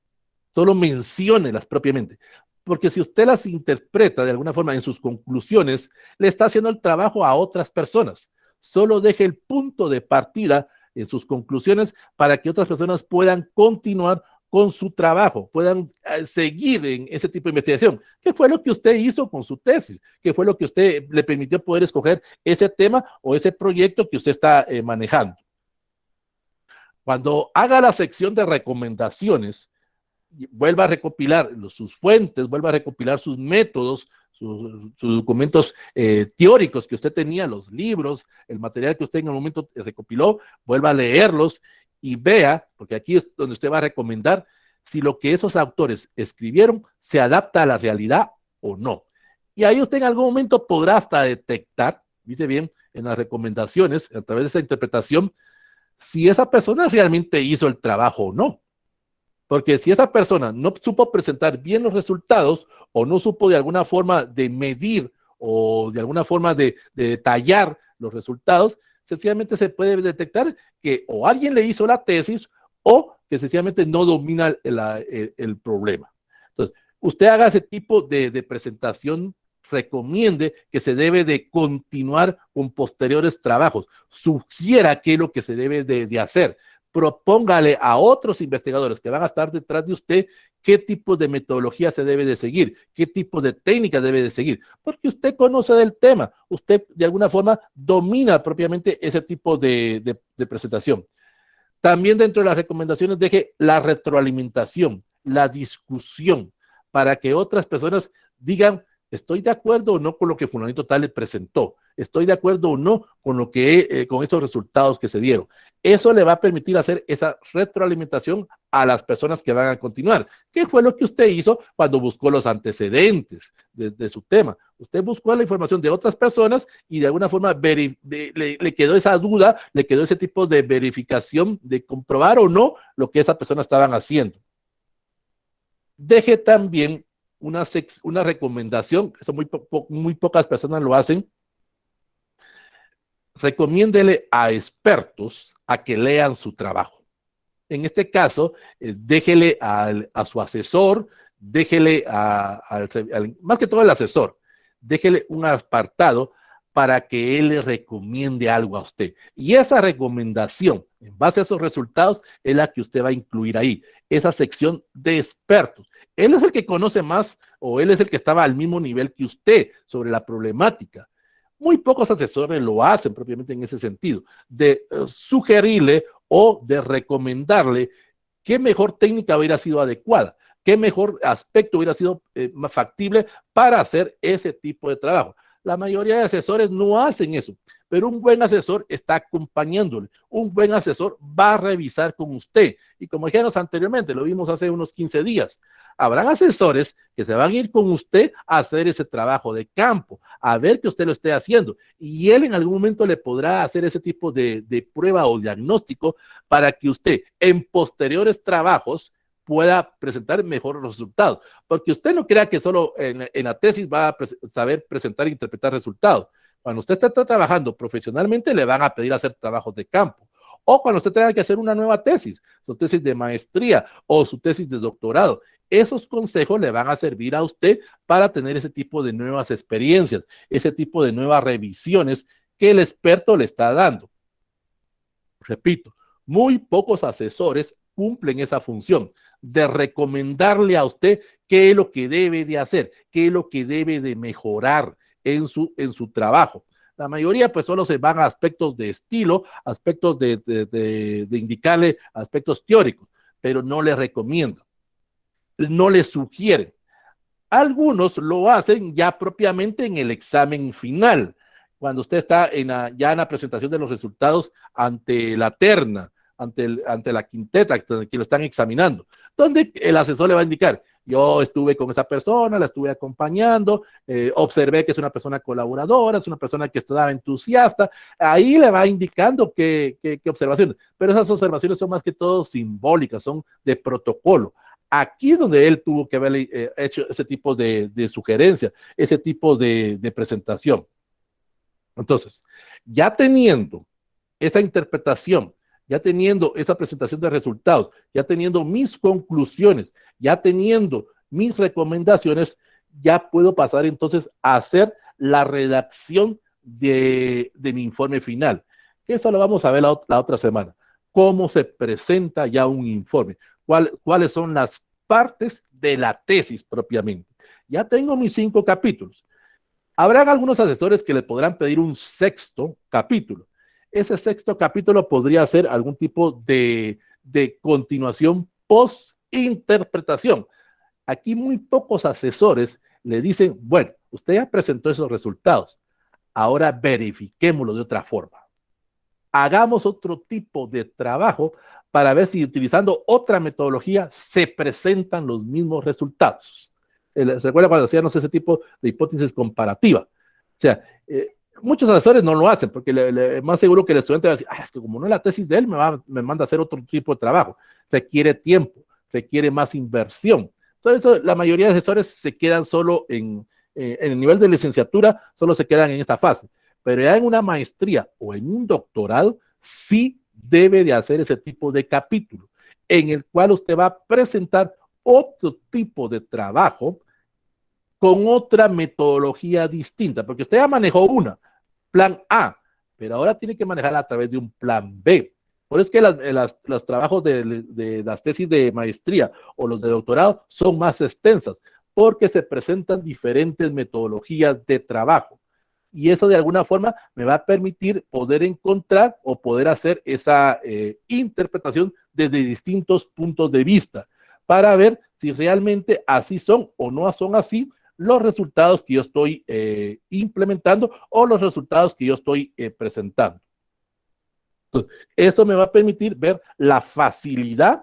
Solo menciónelas propiamente. Porque si usted las interpreta de alguna forma en sus conclusiones, le está haciendo el trabajo a otras personas. Solo deje el punto de partida en sus conclusiones para que otras personas puedan continuar con su trabajo, puedan seguir en ese tipo de investigación. ¿Qué fue lo que usted hizo con su tesis? ¿Qué fue lo que usted le permitió poder escoger ese tema o ese proyecto que usted está manejando? Cuando haga la sección de recomendaciones, vuelva a recopilar sus fuentes, vuelva a recopilar sus métodos, sus documentos teóricos que usted tenía, los libros, el material que usted en el momento recopiló, vuelva a leerlos y vea, porque aquí es donde usted va a recomendar si lo que esos autores escribieron se adapta a la realidad o no. Y ahí usted en algún momento podrá hasta detectar, dice bien, en las recomendaciones, a través de esa interpretación, si esa persona realmente hizo el trabajo o no. Porque si esa persona no supo presentar bien los resultados o no supo de alguna forma de medir o de alguna forma de detallar los resultados, sencillamente se puede detectar que o alguien le hizo la tesis o que sencillamente no domina el problema. Entonces, usted haga ese tipo de presentación, recomiende que se debe de continuar con posteriores trabajos, sugiera qué es lo que se debe de hacer, propóngale a otros investigadores que van a estar detrás de usted qué tipo de metodología se debe de seguir, qué tipo de técnica debe de seguir, porque usted conoce del tema, usted de alguna forma domina propiamente ese tipo de presentación. También dentro de las recomendaciones deje la retroalimentación, la discusión, para que otras personas digan, estoy de acuerdo o no con lo que fulanito tal le presentó, estoy de acuerdo o no con lo que con estos resultados que se dieron. Eso le va a permitir hacer esa retroalimentación a las personas que van a continuar. ¿Qué fue lo que usted hizo cuando buscó los antecedentes de su tema? Usted buscó la información de otras personas y de alguna forma le quedó esa duda, le quedó ese tipo de verificación de comprobar o no lo que esas personas estaban haciendo. Deje también una recomendación, eso muy pocas personas lo hacen. Recomiéndele a expertos a que lean su trabajo. En este caso, déjele a su asesor, déjele más que todo el asesor, déjele un apartado para que él le recomiende algo a usted. Y esa recomendación, en base a esos resultados, es la que usted va a incluir ahí, esa sección de expertos. Él es el que conoce más o él es el que estaba al mismo nivel que usted sobre la problemática. Muy pocos asesores lo hacen propiamente en ese sentido, de sugerirle o de recomendarle qué mejor técnica hubiera sido adecuada, qué mejor aspecto hubiera sido más factible para hacer ese tipo de trabajo. La mayoría de asesores no hacen eso, pero un buen asesor está acompañándole. Un buen asesor va a revisar con usted. Y como dijimos anteriormente, lo vimos hace unos 15 días, habrán asesores que se van a ir con usted a hacer ese trabajo de campo, a ver que usted lo esté haciendo. Y él en algún momento le podrá hacer ese tipo de prueba o diagnóstico para que usted en posteriores trabajos pueda presentar mejores resultados. Porque usted no crea que solo en la tesis va a saber presentar e interpretar resultados. Cuando usted está trabajando profesionalmente, le van a pedir hacer trabajos de campo. O cuando usted tenga que hacer una nueva tesis, su tesis de maestría o su tesis de doctorado. Esos consejos le van a servir a usted para tener ese tipo de nuevas experiencias, ese tipo de nuevas revisiones que el experto le está dando. Repito, muy pocos asesores cumplen esa función de recomendarle a usted qué es lo que debe de hacer, qué es lo que debe de mejorar en su trabajo. La mayoría pues solo se van a aspectos de estilo, aspectos de indicarle aspectos teóricos, pero no le recomiendan, no le sugieren. Algunos lo hacen ya propiamente en el examen final, cuando usted está ya en la presentación de los resultados ante la terna, ante la quinteta que lo están examinando, donde el asesor le va a indicar, yo estuve con esa persona, la estuve acompañando, observé que es una persona colaboradora, es una persona que estaba entusiasta, ahí le va indicando qué observaciones, pero esas observaciones son más que todo simbólicas, son de protocolo. Aquí es donde él tuvo que haber hecho ese tipo de sugerencia, ese tipo de presentación. Entonces, ya teniendo esa interpretación, ya teniendo esa presentación de resultados, ya teniendo mis conclusiones, ya teniendo mis recomendaciones, ya puedo pasar entonces a hacer la redacción de mi informe final. Eso lo vamos a ver la otra semana. Cómo se presenta ya un informe. ¿Cuáles son las partes de la tesis propiamente? Ya tengo mis 5 capítulos. Habrán algunos asesores que le podrán pedir un 6º capítulo. Ese 6º capítulo podría ser algún tipo de continuación post-interpretación. Aquí muy pocos asesores le dicen, bueno, usted ya presentó esos resultados, ahora verifiquémoslo de otra forma. Hagamos otro tipo de trabajo para ver si utilizando otra metodología se presentan los mismos resultados. ¿Se recuerda cuando hacíamos ese tipo de hipótesis comparativa? O sea, muchos asesores no lo hacen porque más seguro que el estudiante va a decir, es que como no es la tesis de él, me manda a hacer otro tipo de trabajo. Requiere tiempo, requiere más inversión. Entonces, la mayoría de asesores se quedan solo en el nivel de licenciatura, solo se quedan en esta fase. Pero ya en una maestría o en un doctorado, sí debe de hacer ese tipo de capítulo. en el cual usted va a presentar otro tipo de trabajo con otra metodología distinta, porque usted ya manejó una, plan A, pero ahora tiene que manejarla a través de un plan B. Por eso es que los trabajos de las tesis de maestría o los de doctorado son más extensas, porque se presentan diferentes metodologías de trabajo. Y eso de alguna forma me va a permitir poder encontrar o poder hacer esa interpretación desde distintos puntos de vista para ver si realmente así son o no son así los resultados que yo estoy implementando o los resultados que yo estoy presentando. Entonces, eso me va a permitir ver la facilidad,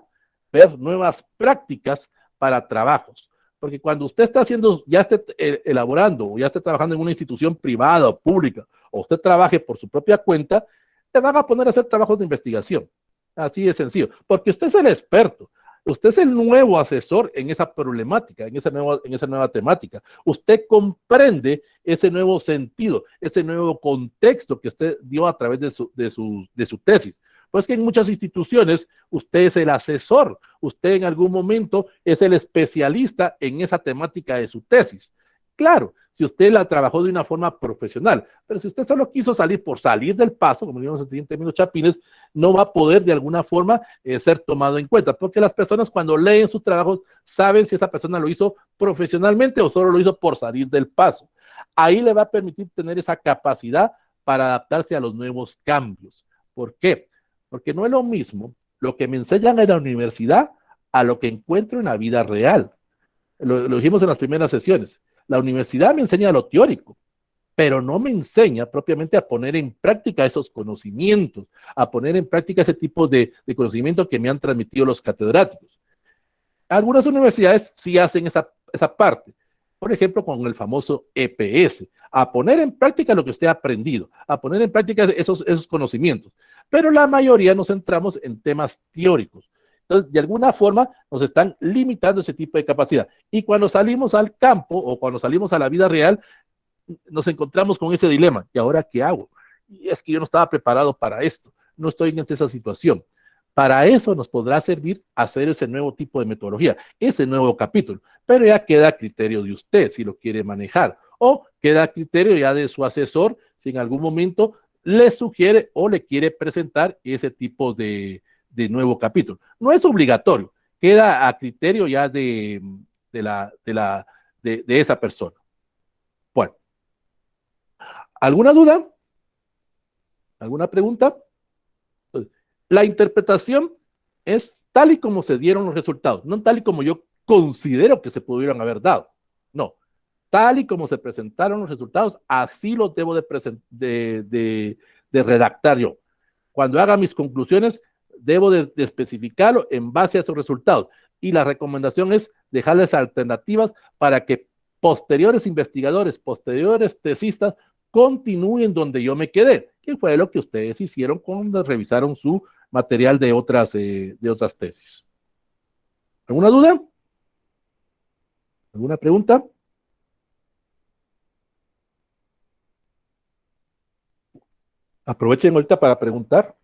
ver nuevas prácticas para trabajos. Porque cuando usted está haciendo, ya esté elaborando o ya esté trabajando en una institución privada o pública, o usted trabaje por su propia cuenta, te van a poner a hacer trabajos de investigación. Así de sencillo. Porque usted es el experto. Usted es el nuevo asesor en esa problemática, en esa nueva temática. Usted comprende ese nuevo sentido, ese nuevo contexto que usted dio a través de su tesis. Pues que en muchas instituciones usted es el asesor, usted en algún momento es el especialista en esa temática de su tesis. Claro, si usted la trabajó de una forma profesional, pero si usted solo quiso salir por salir del paso, como digamos en términos chapines, no va a poder de alguna forma ser tomado en cuenta, porque las personas cuando leen sus trabajos saben si esa persona lo hizo profesionalmente o solo lo hizo por salir del paso. Ahí le va a permitir tener esa capacidad para adaptarse a los nuevos cambios. ¿Por qué? Porque no es lo mismo lo que me enseñan en la universidad a lo que encuentro en la vida real. Lo dijimos en las primeras sesiones. La universidad me enseña lo teórico, pero no me enseña propiamente a poner en práctica esos conocimientos, a poner en práctica ese tipo de conocimiento que me han transmitido los catedráticos. Algunas universidades sí hacen esa parte, por ejemplo, con el famoso EPS, a poner en práctica lo que usted ha aprendido, a poner en práctica esos conocimientos, pero la mayoría nos centramos en temas teóricos. Entonces, de alguna forma, nos están limitando ese tipo de capacidad. Y cuando salimos al campo o cuando salimos a la vida real, nos encontramos con ese dilema. ¿Y ahora qué hago? Y es que yo no estaba preparado para esto. No estoy en esa situación. Para eso nos podrá servir hacer ese nuevo tipo de metodología, ese nuevo capítulo. Pero ya queda a criterio de usted si lo quiere manejar. O queda a criterio ya de su asesor si en algún momento le sugiere o le quiere presentar ese tipo de nuevo capítulo. No es obligatorio, queda a criterio ya de esa persona. Bueno, ¿alguna duda? ¿Alguna pregunta? La interpretación es tal y como se dieron los resultados, no tal y como yo considero que se pudieron haber dado. No, tal y como se presentaron los resultados, así los debo de redactar yo. Cuando haga mis conclusiones, debo de especificarlo en base a esos resultados. Y la recomendación es dejarles alternativas para que posteriores investigadores, posteriores tesistas, continúen donde yo me quedé, que fue lo que ustedes hicieron cuando revisaron su material de otras tesis. ¿Alguna duda? ¿Alguna pregunta? Aprovechen ahorita para preguntar.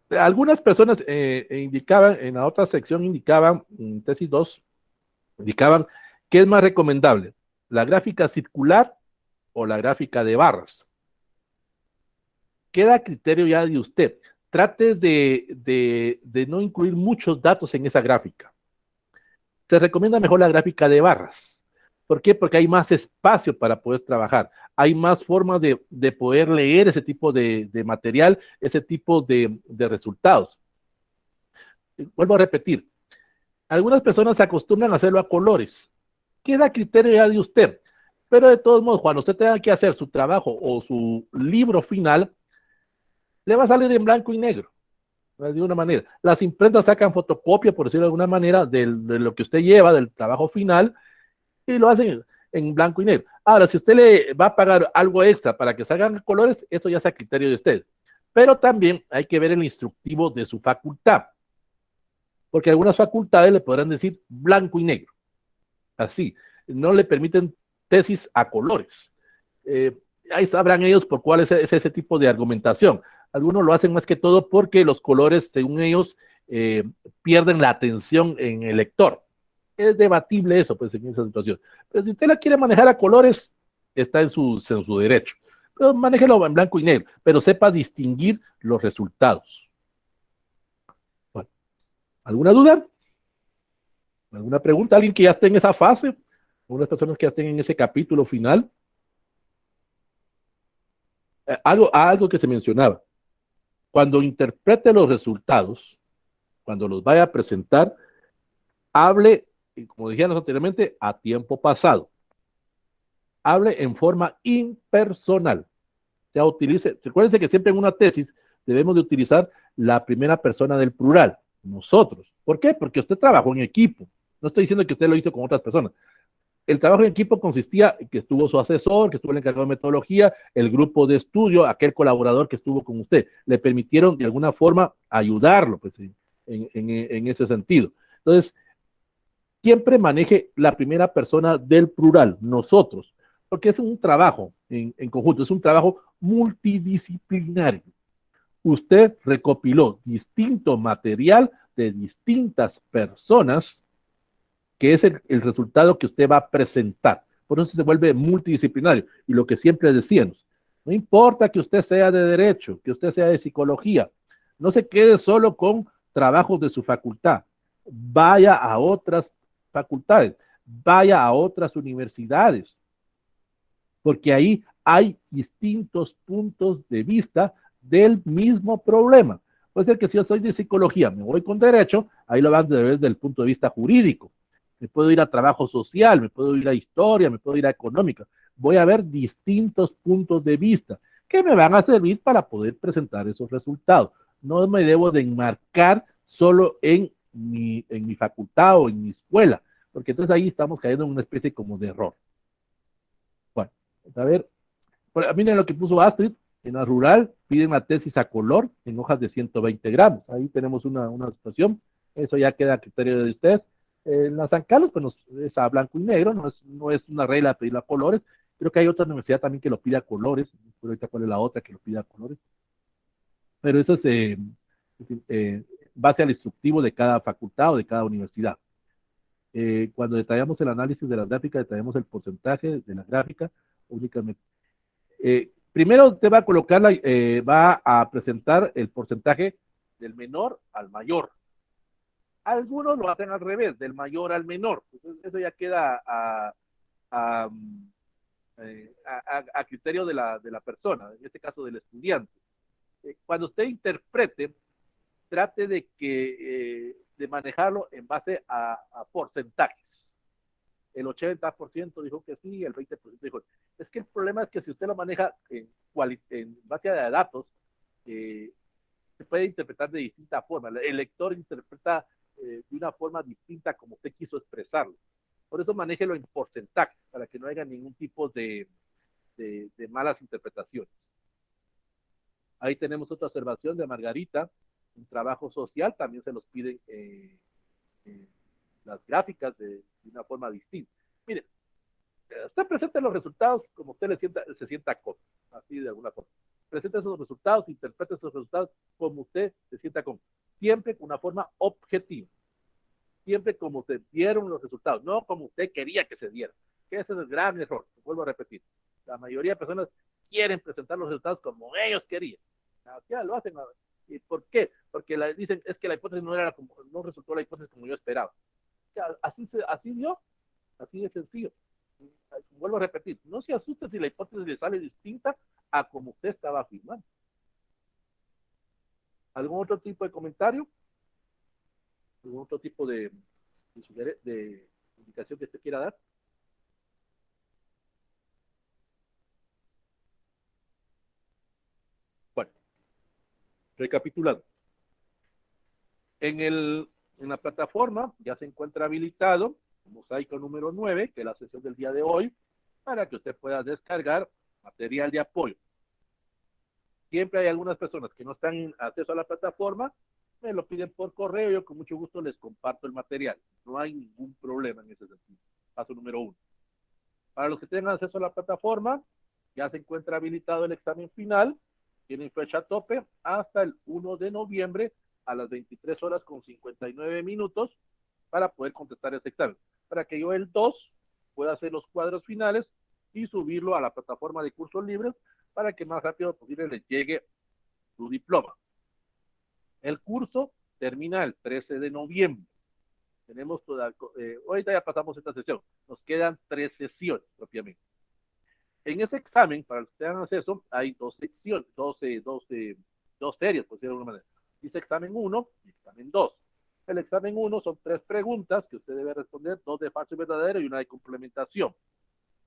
Algunas personas indicaban, en la otra sección indicaban, en tesis 2, indicaban qué es más recomendable, la gráfica circular o la gráfica de barras. Queda a criterio ya de usted. Trate de no incluir muchos datos en esa gráfica. Se recomienda mejor la gráfica de barras. ¿Por qué? Porque hay más espacio para poder trabajar. Hay más formas de poder leer ese tipo de material, ese tipo de resultados. Vuelvo a repetir. Algunas personas se acostumbran a hacerlo a colores. Queda a criterio ya de usted. Pero de todos modos, cuando usted tenga que hacer su trabajo o su libro final, le va a salir en blanco y negro. De una manera. Las imprentas sacan fotocopia, por decirlo de alguna manera, de lo que usted lleva, del trabajo final, y lo hacen en blanco y negro. Ahora, si usted le va a pagar algo extra para que salgan colores, eso ya es a criterio de usted. Pero también hay que ver el instructivo de su facultad, porque algunas facultades le podrán decir blanco y negro. Así, no le permiten tesis a colores. Ahí sabrán ellos por cuál es ese tipo de argumentación. Algunos lo hacen más que todo porque los colores, según ellos, pierden la atención en el lector. Es debatible eso, pues, en esa situación. Pero si usted la quiere manejar a colores, está en su derecho. Pero manéjelo en blanco y negro, pero sepa distinguir los resultados. Bueno, ¿alguna duda? ¿Alguna pregunta? ¿Alguien que ya esté en esa fase? ¿Algunas personas que ya estén en ese capítulo final? Algo que se mencionaba. Cuando interprete los resultados, cuando los vaya a presentar, hable, como dijimos anteriormente, a tiempo pasado. Hable en forma impersonal. Ya utilice, recuérdense que siempre en una tesis debemos de utilizar la primera persona del plural, nosotros. ¿Por qué? Porque usted trabajó en equipo. No estoy diciendo que usted lo hizo con otras personas. El trabajo en equipo consistía en que estuvo su asesor, que estuvo el encargado de metodología, el grupo de estudio, aquel colaborador que estuvo con usted. Le permitieron de alguna forma ayudarlo pues, en ese sentido. Entonces, siempre maneje la primera persona del plural, nosotros, porque es un trabajo en conjunto, es un trabajo multidisciplinario. Usted recopiló distinto material de distintas personas, que es el resultado que usted va a presentar. Por eso se vuelve multidisciplinario. Y lo que siempre decíamos, no importa que usted sea de derecho, que usted sea de psicología, no se quede solo con trabajos de su facultad, vaya a otras facultades, vaya a otras universidades, porque ahí hay distintos puntos de vista del mismo problema. Puede ser que si yo soy de psicología, me voy con derecho, ahí lo van a ver desde el punto de vista jurídico. Me puedo ir a trabajo social, me puedo ir a historia, me puedo ir a económica. Voy a ver distintos puntos de vista que me van a servir para poder presentar esos resultados. No me debo de enmarcar solo en mi facultad o en mi escuela, porque entonces ahí estamos cayendo en una especie como de error. Bueno, a ver, miren lo que puso Astrid, en la rural piden la tesis a color en hojas de 120 gramos. Ahí tenemos una situación, eso ya queda a criterio de ustedes. En la San Carlos, pues es a blanco y negro, no es una regla pedirlo a colores. Creo que hay otra universidad también que lo pide a colores, no recuerdo ahorita cuál es la otra que lo pide a colores. Pero eso es base al instructivo de cada facultad o de cada universidad. Cuando detallamos el análisis de las gráficas, detallamos el porcentaje de la gráfica únicamente. Primero usted va a colocarla, va a presentar el porcentaje del menor al mayor. Algunos lo hacen al revés, del mayor al menor. Entonces, eso ya queda a, a criterio de la persona, en este caso del estudiante. Cuando usted interprete, trate de manejarlo en base a porcentajes. El 80% dijo que sí, el 20% dijo. Es que el problema es que si usted lo maneja en base a datos, se puede interpretar de distinta forma. El lector interpreta de una forma distinta como usted quiso expresarlo. Por eso manéjelo en porcentaje, para que no haya ningún tipo de malas interpretaciones. Ahí tenemos otra observación de Margarita, un trabajo social, también se los piden las gráficas de una forma distinta. Mire, usted presenta los resultados como usted se sienta cómodo, así de alguna forma. Presenta esos resultados, interpreta esos resultados como usted se sienta cómodo. Siempre con una forma objetiva. Siempre como se dieron los resultados, no como usted quería que se dieran. Que ese es el gran error, vuelvo a repetir. La mayoría de personas quieren presentar los resultados como ellos querían. Ya lo hacen. ¿Y por qué? Porque dicen, es que la hipótesis no resultó la hipótesis como yo esperaba. Ya, así dio, así de sencillo. Vuelvo a repetir, no se asuste si la hipótesis le sale distinta a como usted estaba afirmando. ¿Algún otro tipo de comentario? ¿Algún otro tipo de indicación que usted quiera dar? Bueno, recapitulando. En la plataforma ya se encuentra habilitado el mosaico número 9, que es la sesión del día de hoy, para que usted pueda descargar material de apoyo. Siempre hay algunas personas que no están en acceso a la plataforma, me lo piden por correo, yo con mucho gusto les comparto el material. No hay ningún problema en ese sentido. Paso número 1. Para los que tengan acceso a la plataforma, ya se encuentra habilitado el examen final, Tienen fecha tope hasta el 1 de noviembre a las 23 horas con 59 minutos para poder contestar ese examen. Para que yo el 2 pueda hacer los cuadros finales y subirlo a la plataforma de cursos libres para que más rápido posible les llegue su diploma. El curso termina el 13 de noviembre. Tenemos toda, ahorita ya pasamos esta sesión. Nos quedan 3 sesiones propiamente. En ese examen, para los que tengan acceso, hay 2 secciones, dos series, por decirlo de alguna manera. Dice examen 1 y examen 2. El examen 1 son 3 preguntas que usted debe responder, 2 de falso y verdadero y una de complementación.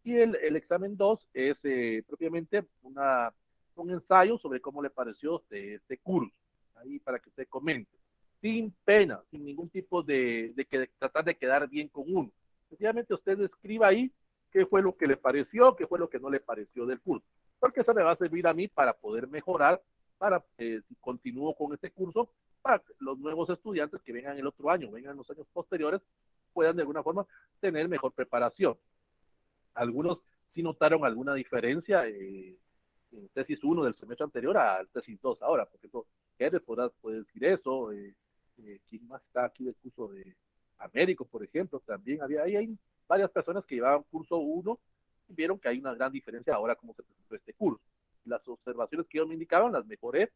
Y el examen 2 es propiamente un ensayo sobre cómo le pareció este curso, ahí para que usted comente, sin pena, sin ningún tipo de tratar de quedar bien con uno. Sencillamente usted escriba ahí qué fue lo que le pareció, qué fue lo que no le pareció del curso, porque eso me va a servir a mí para poder mejorar, para si continúo con este curso, para que los nuevos estudiantes que vengan el otro año, vengan los años posteriores, puedan de alguna forma tener mejor preparación. Algunos sí notaron alguna diferencia en tesis 1 del semestre anterior al tesis 2 ahora, porque Jerez puede decir eso, ¿quién más está aquí del curso de Américo, por ejemplo? También ahí hay varias personas que llevaban curso 1 y vieron que hay una gran diferencia ahora cómo se presentó este curso. Las observaciones que ellos me indicaban las mejoré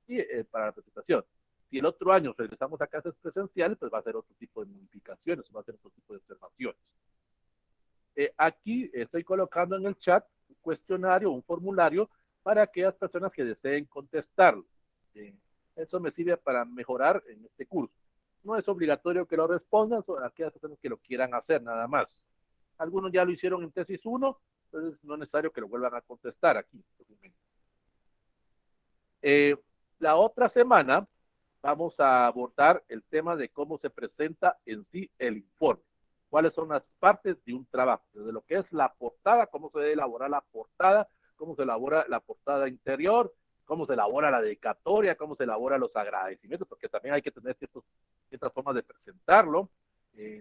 y, para la presentación. Si el otro año regresamos a clases presenciales, pues va a ser otro tipo de modificaciones, va a ser otro tipo de observaciones. Aquí estoy colocando en el chat un cuestionario, un formulario para aquellas personas que deseen contestarlo. Eso me sirve para mejorar en este curso. No es obligatorio que lo respondan, son aquellas personas que lo quieran hacer nada más. Algunos ya lo hicieron en tesis 1, entonces no es necesario que lo vuelvan a contestar aquí. La otra semana vamos a abordar el tema de cómo se presenta en sí el informe. Cuáles son las partes de un trabajo, desde lo que es la portada, cómo se debe elaborar la portada, cómo se elabora la portada interior, cómo se elabora la dedicatoria, cómo se elaboran los agradecimientos, porque también hay que tener ciertas formas de presentarlo,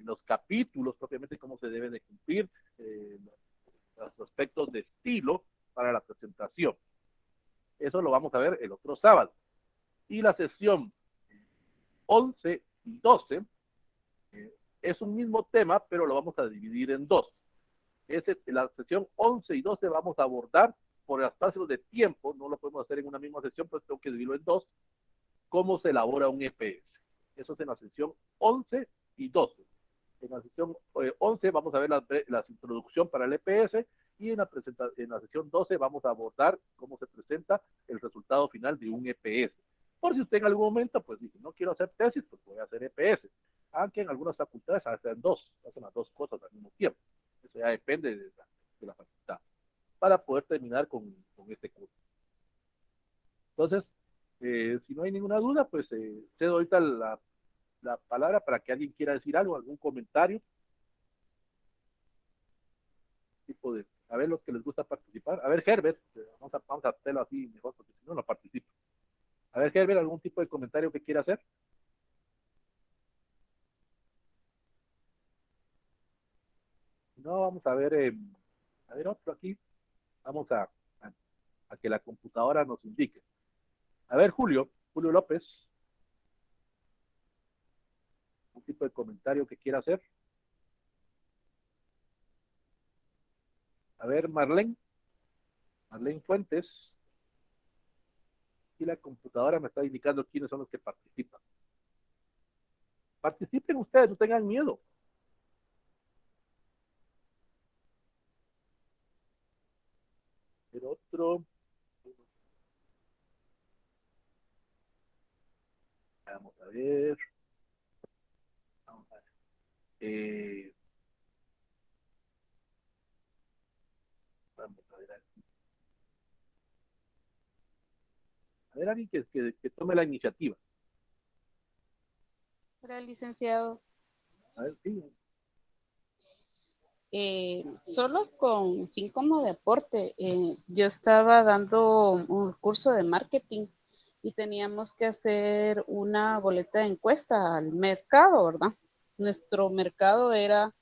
los capítulos propiamente, cómo se deben de cumplir, los aspectos de estilo para la presentación. Eso lo vamos a ver el otro sábado. Y la sesión 11 y 12 es un mismo tema, pero lo vamos a dividir en dos. La sesión 11 y 12 vamos a abordar por espacios de tiempo, no lo podemos hacer en una misma sesión, pero tengo que dividirlo en dos, cómo se elabora un EPS. Eso es en la sesión 11 y 12. En la sesión 11 vamos a ver la introducción para el EPS y en la sesión 12 vamos a abordar cómo se presenta el resultado final de un EPS. Por si usted en algún momento pues dice, no quiero hacer tesis, pues voy a hacer EPS. Aunque en algunas facultades hacen las dos cosas al mismo tiempo. Eso ya depende de la facultad. Para poder terminar con este curso. Entonces, si no hay ninguna duda, pues cedo ahorita la palabra para que alguien quiera decir algo, algún comentario. Tipo de, a ver los que les gusta participar. A ver, Herbert, vamos a hacerlo así mejor, porque si no, no participo. A ver, Herbert, ¿algún tipo de comentario que quiera hacer? No, vamos a ver otro aquí. Vamos a que la computadora nos indique. A ver, Julio López, un tipo de comentario que quiera hacer. A ver, Marlene Fuentes. Y la computadora me está indicando quiénes son los que participan. Participen ustedes, no tengan miedo. El otro. Vamos a ver. Vamos a ver. Vamos a ver aquí. A ver, alguien que tome la iniciativa. Para el licenciado. A ver, sí. Solo con fin como de aporte, yo estaba dando un curso de marketing y teníamos que hacer una boleta de encuesta al mercado, ¿verdad? Nuestro mercado ya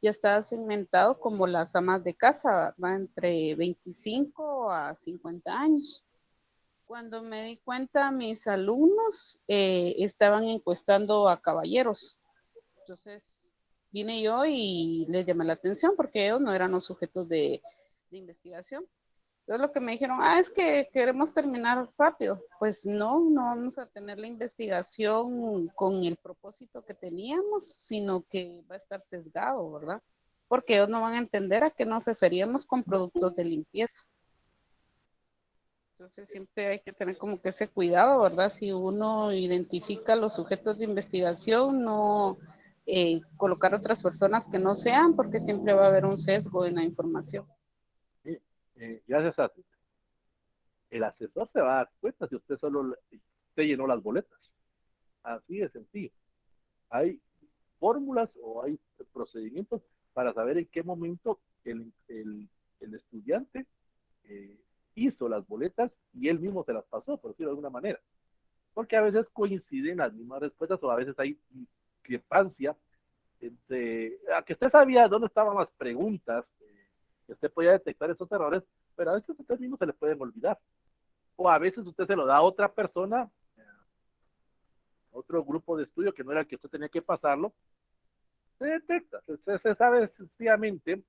estaba segmentado como las amas de casa, ¿verdad? Entre 25 a 50 años. Cuando me di cuenta, mis alumnos estaban encuestando a caballeros. Entonces vine yo y les llamé la atención porque ellos no eran los sujetos de investigación. Entonces lo que me dijeron, es que queremos terminar rápido. Pues no, no vamos a tener la investigación con el propósito que teníamos, sino que va a estar sesgado, ¿verdad? Porque ellos no van a entender a qué nos referíamos con productos de limpieza. Entonces siempre hay que tener como que ese cuidado, ¿verdad? Si uno identifica los sujetos de investigación, no colocar otras personas que no sean, porque siempre va a haber un sesgo en la información. Sí, gracias a el asesor se va a dar cuenta si usted usted llenó las boletas. Así de sencillo. Hay fórmulas o hay procedimientos para saber en qué momento el estudiante eh, hizo las boletas y él mismo se las pasó, por decirlo de alguna manera. Porque a veces coinciden las mismas respuestas o a veces hay discrepancia entre a que usted sabía dónde estaban las preguntas, que usted podía detectar esos errores, pero a veces a usted mismo se le pueden olvidar. O a veces usted se lo da a otra persona, otro grupo de estudio que no era el que usted tenía que pasarlo, se detecta, se sabe sencillamente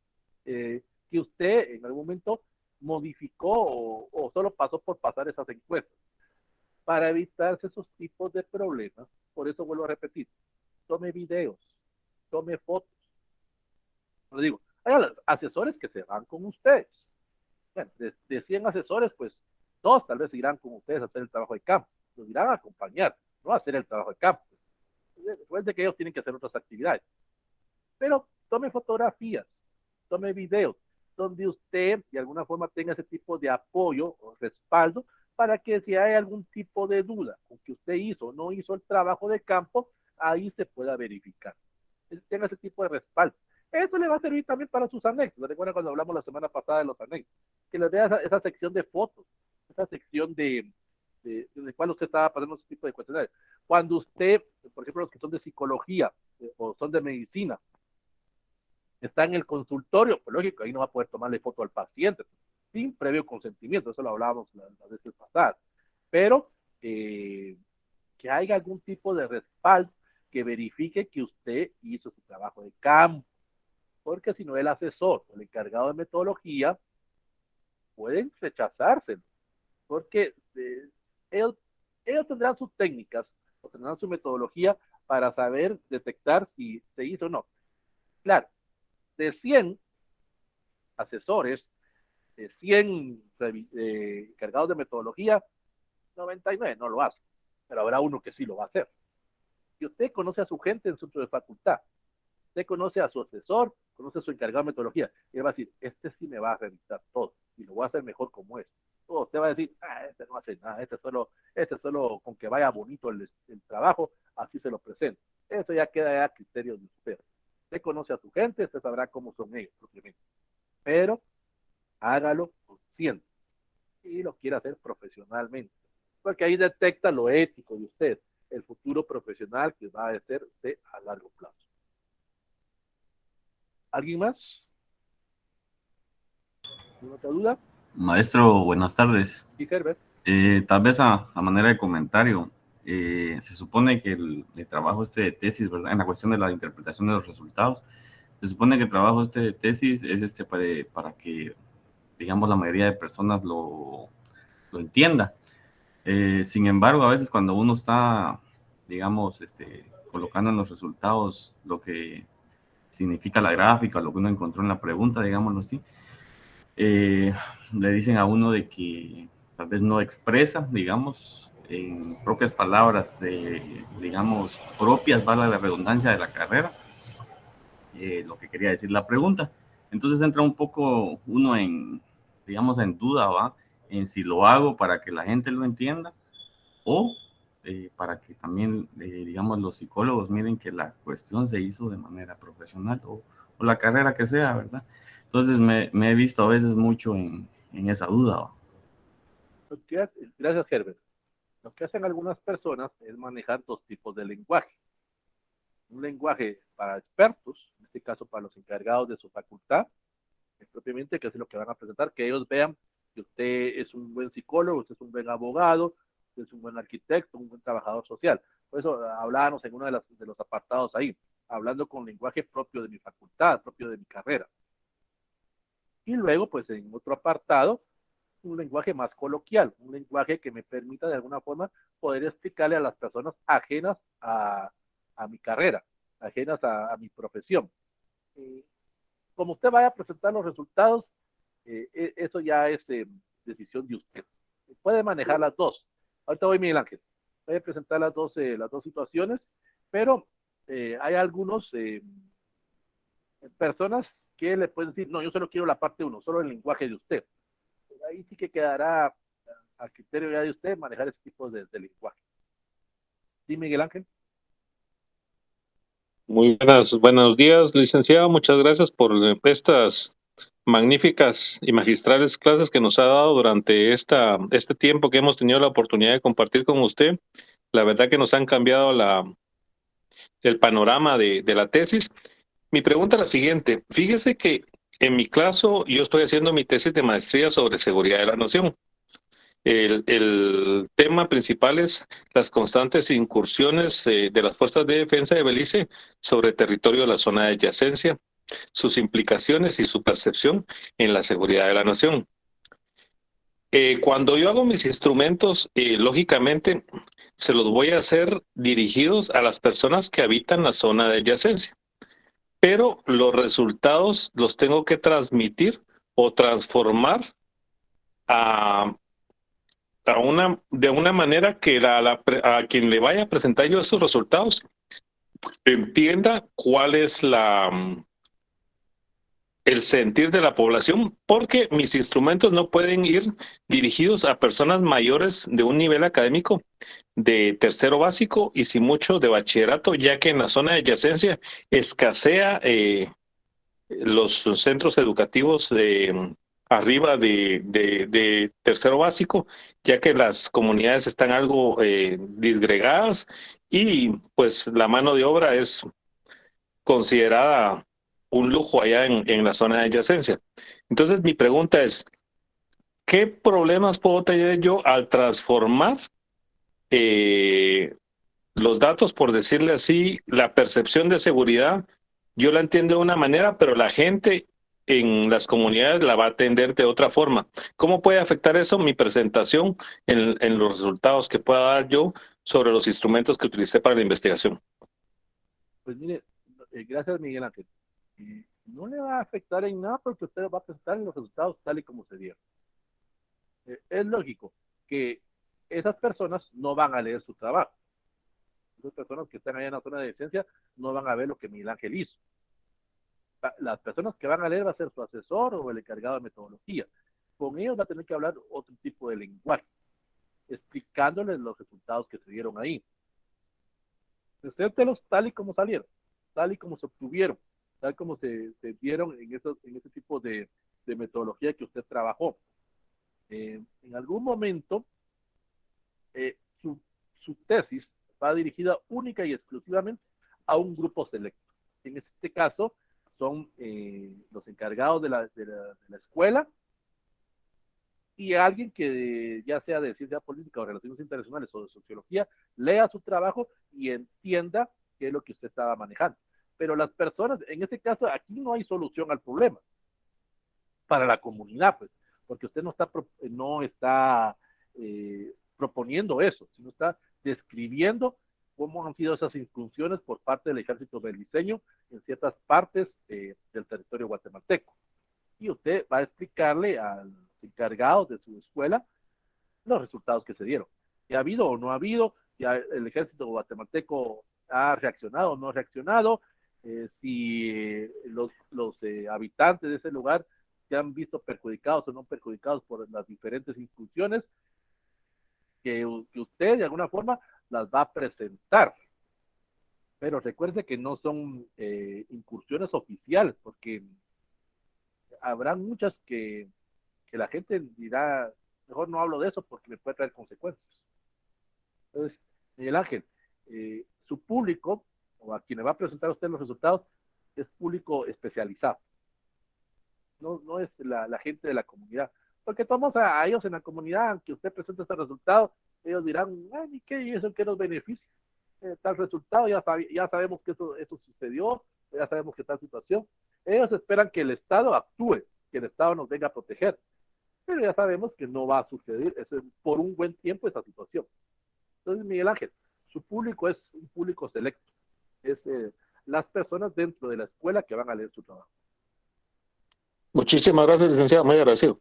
que usted en algún momento modificó o solo pasó por pasar esas encuestas. Para evitarse esos tipos de problemas, por eso vuelvo a repetir, tome videos, tome fotos. Les digo, hay asesores que se van con ustedes. Bueno, de 100 asesores, pues 2 tal vez irán con ustedes a hacer el trabajo de campo. Los irán a acompañar, no a hacer el trabajo de campo. Recuerden que ellos tienen que hacer otras actividades. Pero tome fotografías, tome videos, donde usted de alguna forma tenga ese tipo de apoyo o respaldo para que si hay algún tipo de duda con que usted hizo o no hizo el trabajo de campo, ahí se pueda verificar. Tenga ese tipo de respaldo. Eso le va a servir también para sus anécdotas. Recuerda cuando hablamos la semana pasada de los anécdotas, que les vea esa sección de fotos, esa sección de cuál usted estaba pasando ese tipo de cuestiones. Cuando usted, por ejemplo, los que son de psicología o son de medicina, está en el consultorio, pues lógico, ahí no va a poder tomarle foto al paciente, sin previo consentimiento, eso lo hablábamos las veces pasadas, pero que haya algún tipo de respaldo que verifique que usted hizo su trabajo de campo, porque si no el asesor o el encargado de metodología pueden rechazárselo, porque ellos, ellos tendrán sus técnicas o tendrán su metodología para saber detectar si se hizo o no. Claro, de 100 asesores, de 100 encargados de metodología, 99 no lo hacen, pero habrá uno que sí lo va a hacer. Y usted conoce a su gente en su facultad, usted conoce a su asesor, conoce a su encargado de metodología, y él va a decir, este sí me va a revisar todo, y lo voy a hacer mejor como es. O usted va a decir, este no hace nada, este solo con que vaya bonito el trabajo, así se lo presenta. Eso ya queda a criterio de usted. Usted conoce a su gente, usted sabrá cómo son ellos, propiamente. Pero hágalo consciente y lo quiere hacer profesionalmente, porque ahí detecta lo ético de usted, el futuro profesional que va a ser usted a largo plazo. ¿Alguien más? ¿Alguna otra duda? Maestro, buenas tardes. Sí, Herbert. Tal vez a manera de comentario, se supone que el trabajo de tesis, ¿verdad? En la cuestión de la interpretación de los resultados, se supone que el trabajo de tesis es para que, digamos, la mayoría de personas lo entienda. Sin embargo, a veces cuando uno está, digamos, colocando en los resultados lo que significa la gráfica, lo que uno encontró en la pregunta, digámoslo así, le dicen a uno de que tal vez no expresa, digamos, en propias palabras, digamos, propias, vale la redundancia de la carrera, lo que quería decir la pregunta. Entonces entra un poco uno en, digamos, en duda, ¿va? En si lo hago para que la gente lo entienda o para que también, digamos, los psicólogos miren que la cuestión se hizo de manera profesional o la carrera que sea, ¿verdad? Entonces me he visto a veces mucho en esa duda. Gracias, Herbert. Lo que hacen algunas personas es manejar 2 tipos de lenguaje. Un lenguaje para expertos, en este caso para los encargados de su facultad, propiamente, que es lo que van a presentar, que ellos vean que usted es un buen psicólogo, usted es un buen abogado, usted es un buen arquitecto, un buen trabajador social. Por eso hablábamos en uno de los apartados ahí, hablando con lenguaje propio de mi facultad, propio de mi carrera. Y luego, pues en otro apartado, un lenguaje más coloquial, un lenguaje que me permita de alguna forma poder explicarle a las personas ajenas a mi carrera, ajenas a mi profesión. Como usted vaya a presentar los resultados, eso ya es decisión de usted. Puede manejar las dos. Ahorita voy, Miguel Ángel. Voy a presentar las dos situaciones, pero hay algunos personas que le pueden decir, no, yo solo quiero la parte 1, solo el lenguaje de usted. Ahí sí que quedará a criterio ya de usted manejar ese tipo de lenguaje. ¿Sí, Miguel Ángel? Muy buenos días, licenciado. Muchas gracias por estas magníficas y magistrales clases que nos ha dado durante este tiempo que hemos tenido la oportunidad de compartir con usted. La verdad que nos han cambiado el panorama de la tesis. Mi pregunta es la siguiente. Fíjese que en mi caso yo estoy haciendo mi tesis de maestría sobre seguridad de la nación. El tema principal es las constantes incursiones de las fuerzas de defensa de Belice sobre el territorio de la zona de adyacencia, sus implicaciones y su percepción en la seguridad de la nación. Cuando yo hago mis instrumentos, lógicamente se los voy a hacer dirigidos a las personas que habitan la zona de adyacencia, pero los resultados los tengo que transmitir o transformar de una manera que a quien le vaya a presentar yo esos resultados entienda cuál es el sentir de la población, porque mis instrumentos no pueden ir dirigidos a personas mayores de un nivel académico de tercero básico y si mucho de bachillerato, ya que en la zona de adyacencia escasea los centros educativos arriba de tercero básico, ya que las comunidades están algo disgregadas y pues la mano de obra es considerada un lujo allá en la zona de adyacencia. Entonces mi pregunta es, ¿qué problemas puedo tener yo al transformar los datos, por decirle así, la percepción de seguridad? Yo la entiendo de una manera, pero la gente en las comunidades la va a atender de otra forma. ¿Cómo puede afectar eso mi presentación en los resultados que pueda dar yo sobre los instrumentos que utilicé para la investigación? Pues mire, gracias, Miguel Ángel. No le va a afectar en nada porque usted va a presentar los resultados tal y como se dieron. Es lógico que esas personas no van a leer su trabajo. Esas personas que están allá en la zona de adyacencia no van a ver lo que Miguel Ángel hizo. Las personas que van a leer va a ser su asesor o el encargado de metodología. Con ellos va a tener que hablar otro tipo de lenguaje, explicándoles los resultados que se dieron ahí. Preséntelos tal y como salieron, tal y como se obtuvieron, tal como se dieron en ese tipo de metodología que usted trabajó. En algún momento, su tesis va dirigida única y exclusivamente a un grupo selecto. En este caso, son los encargados de la escuela y alguien que ya sea de ciencia política o relaciones internacionales o de sociología, lea su trabajo y entienda qué es lo que usted estaba manejando. Pero las personas, en este caso, aquí no hay solución al problema para la comunidad, pues, porque usted no está proponiendo eso, sino está describiendo cómo han sido esas incursiones por parte del ejército beliceño en ciertas partes del territorio guatemalteco. Y usted va a explicarle a los encargados de su escuela los resultados que se dieron. Si ha habido o no ha habido, si el ejército guatemalteco ha reaccionado o no ha reaccionado, si los habitantes de ese lugar se han visto perjudicados o no perjudicados por las diferentes incursiones, que usted de alguna forma las va a presentar. Pero recuerde que no son incursiones oficiales, porque habrá muchas que la gente dirá, mejor no hablo de eso porque me puede traer consecuencias. Entonces, Miguel Ángel, su público, o a quien le va a presentar a usted los resultados, es público especializado. No es la gente de la comunidad. Porque tomamos a ellos en la comunidad, que usted presente este resultado, ellos dirán, ¿y qué? ¿Y eso qué nos beneficia? Tal resultado, ya sabemos que eso sucedió, ya sabemos que tal situación. Ellos esperan que el Estado actúe, que el Estado nos venga a proteger. Pero ya sabemos que no va a suceder por un buen tiempo esa situación. Entonces, Miguel Ángel, su público es un público selecto. Es las personas dentro de la escuela que van a leer su trabajo. Muchísimas gracias, licenciado, muy agradecido.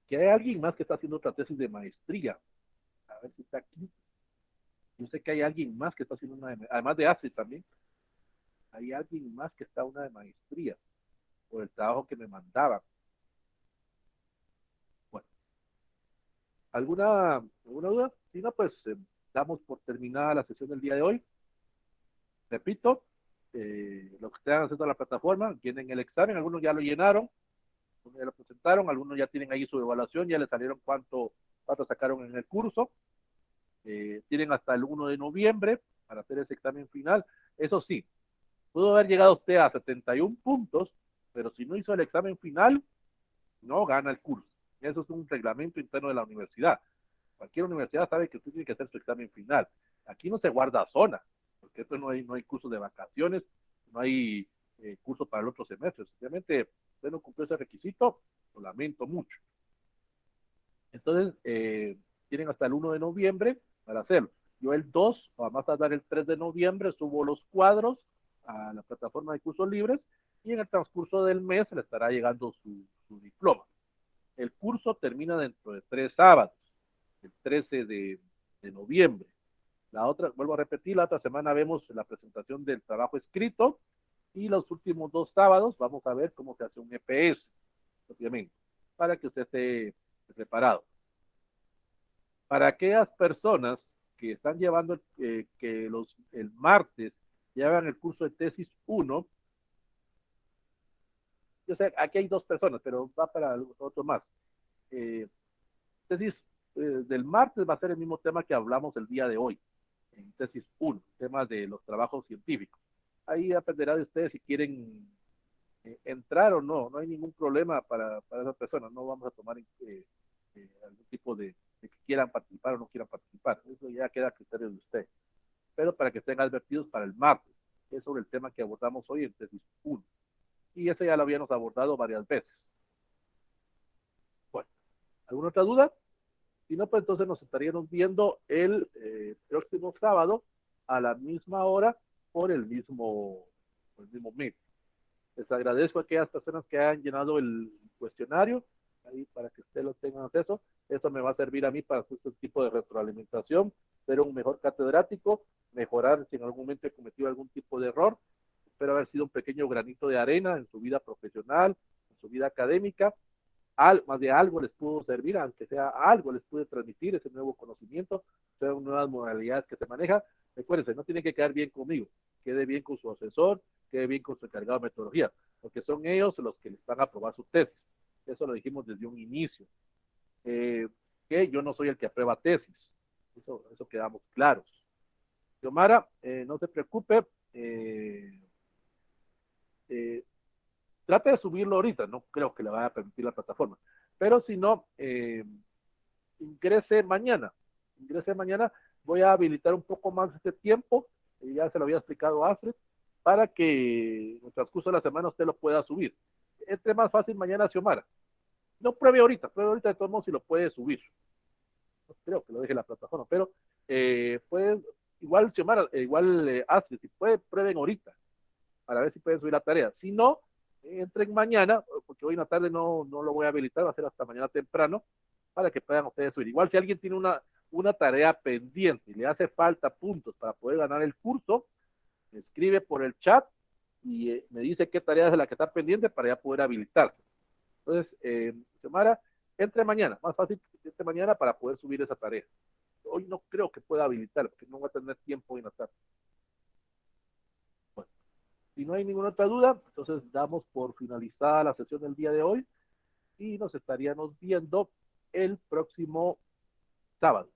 Que hay alguien más que está haciendo otra tesis de maestría. A ver si está aquí. Yo sé que hay alguien más que está haciendo una de, además de Astrid también. Hay alguien más que está una de maestría por el trabajo que me mandaban. Bueno, ¿alguna duda? Si no, pues damos por terminada la sesión del día de hoy. Repito, los que están haciendo la plataforma tienen el examen, algunos ya lo llenaron, algunos ya lo presentaron, algunos ya tienen ahí su evaluación, ya les salieron cuánto sacaron en el curso. Tienen hasta el 1 de noviembre para hacer ese examen final. Eso sí, pudo haber llegado usted a 71 puntos, pero si no hizo el examen final, no gana el curso. Eso es un reglamento interno de la universidad. Cualquier universidad sabe que usted tiene que hacer su examen final. Aquí no se guarda zona, porque esto no hay cursos de vacaciones, no hay curso para el otro semestre. Simplemente usted no cumplió ese requisito, lo lamento mucho. Entonces, tienen hasta el 1 de noviembre para hacerlo. Yo el 2, o a más tardar el 3 de noviembre, subo los cuadros a la plataforma de cursos libres y en el transcurso del mes le estará llegando su diploma. El curso termina dentro de 3 sábados, el 13 de noviembre. La otra, vuelvo a repetir, la otra semana vemos la presentación del trabajo escrito y los últimos 2 sábados vamos a ver cómo se hace un EPS, obviamente, para que usted esté preparado. Para aquellas personas que están llevando, que el martes llevan el curso de tesis 1, yo sé, aquí hay 2 personas, pero va para otro más. Tesis del martes va a ser el mismo tema que hablamos el día de hoy, en tesis 1, temas de los trabajos científicos. Ahí dependerá de ustedes si quieren entrar o no, no hay ningún problema para esas personas, no vamos a tomar algún tipo de que quieran participar o no quieran participar, eso ya queda a criterio de ustedes, pero para que estén advertidos para el martes, que es sobre el tema que abordamos hoy en tesis 1, y ese ya lo habíamos abordado varias veces. Bueno, ¿alguna otra duda? Si no, pues entonces nos estaríamos viendo el próximo sábado a la misma hora por el mismo medio. Les agradezco a aquellas personas que hayan llenado el cuestionario, ahí para que ustedes lo tengan acceso. Eso me va a servir a mí para hacer este tipo de retroalimentación, ser un mejor catedrático, mejorar si en algún momento he cometido algún tipo de error. Espero haber sido un pequeño granito de arena en su vida profesional, en su vida académica. Más de algo les pudo servir, aunque sea algo les pude transmitir ese nuevo conocimiento, son nuevas modalidades que se manejan. Recuérdense, no tiene que quedar bien conmigo, quede bien con su asesor, quede bien con su encargado de metodología, porque son ellos los que les van a aprobar su tesis. Eso lo dijimos desde un inicio. Que yo no soy el que aprueba tesis, eso quedamos claros. Xiomara, no se preocupe, trate de subirlo ahorita, no creo que le vaya a permitir la plataforma, pero si no, ingrese mañana, voy a habilitar un poco más este tiempo, ya se lo había explicado a Astrid, para que en el transcurso de la semana usted lo pueda subir. Entre más fácil mañana, Xiomara. No pruebe ahorita de todos modos si lo puede subir. No creo que lo deje la plataforma, pero puede, igual Xiomara, Astrid, si puede, prueben ahorita, para ver si pueden subir la tarea. Si no, entren mañana, porque hoy en la tarde no lo voy a habilitar, va a ser hasta mañana temprano, para que puedan ustedes subir. Igual si alguien tiene una tarea pendiente y le hace falta puntos para poder ganar el curso, me escribe por el chat y me dice qué tarea es la que está pendiente para ya poder habilitarse. Entonces, Xiomara, entre mañana, más fácil que entre mañana para poder subir esa tarea. Hoy no creo que pueda habilitar, porque no va a tener tiempo hoy en la tarde. Bueno, si no hay ninguna otra duda, entonces damos por finalizada la sesión del día de hoy y nos estaríamos viendo el próximo sábado.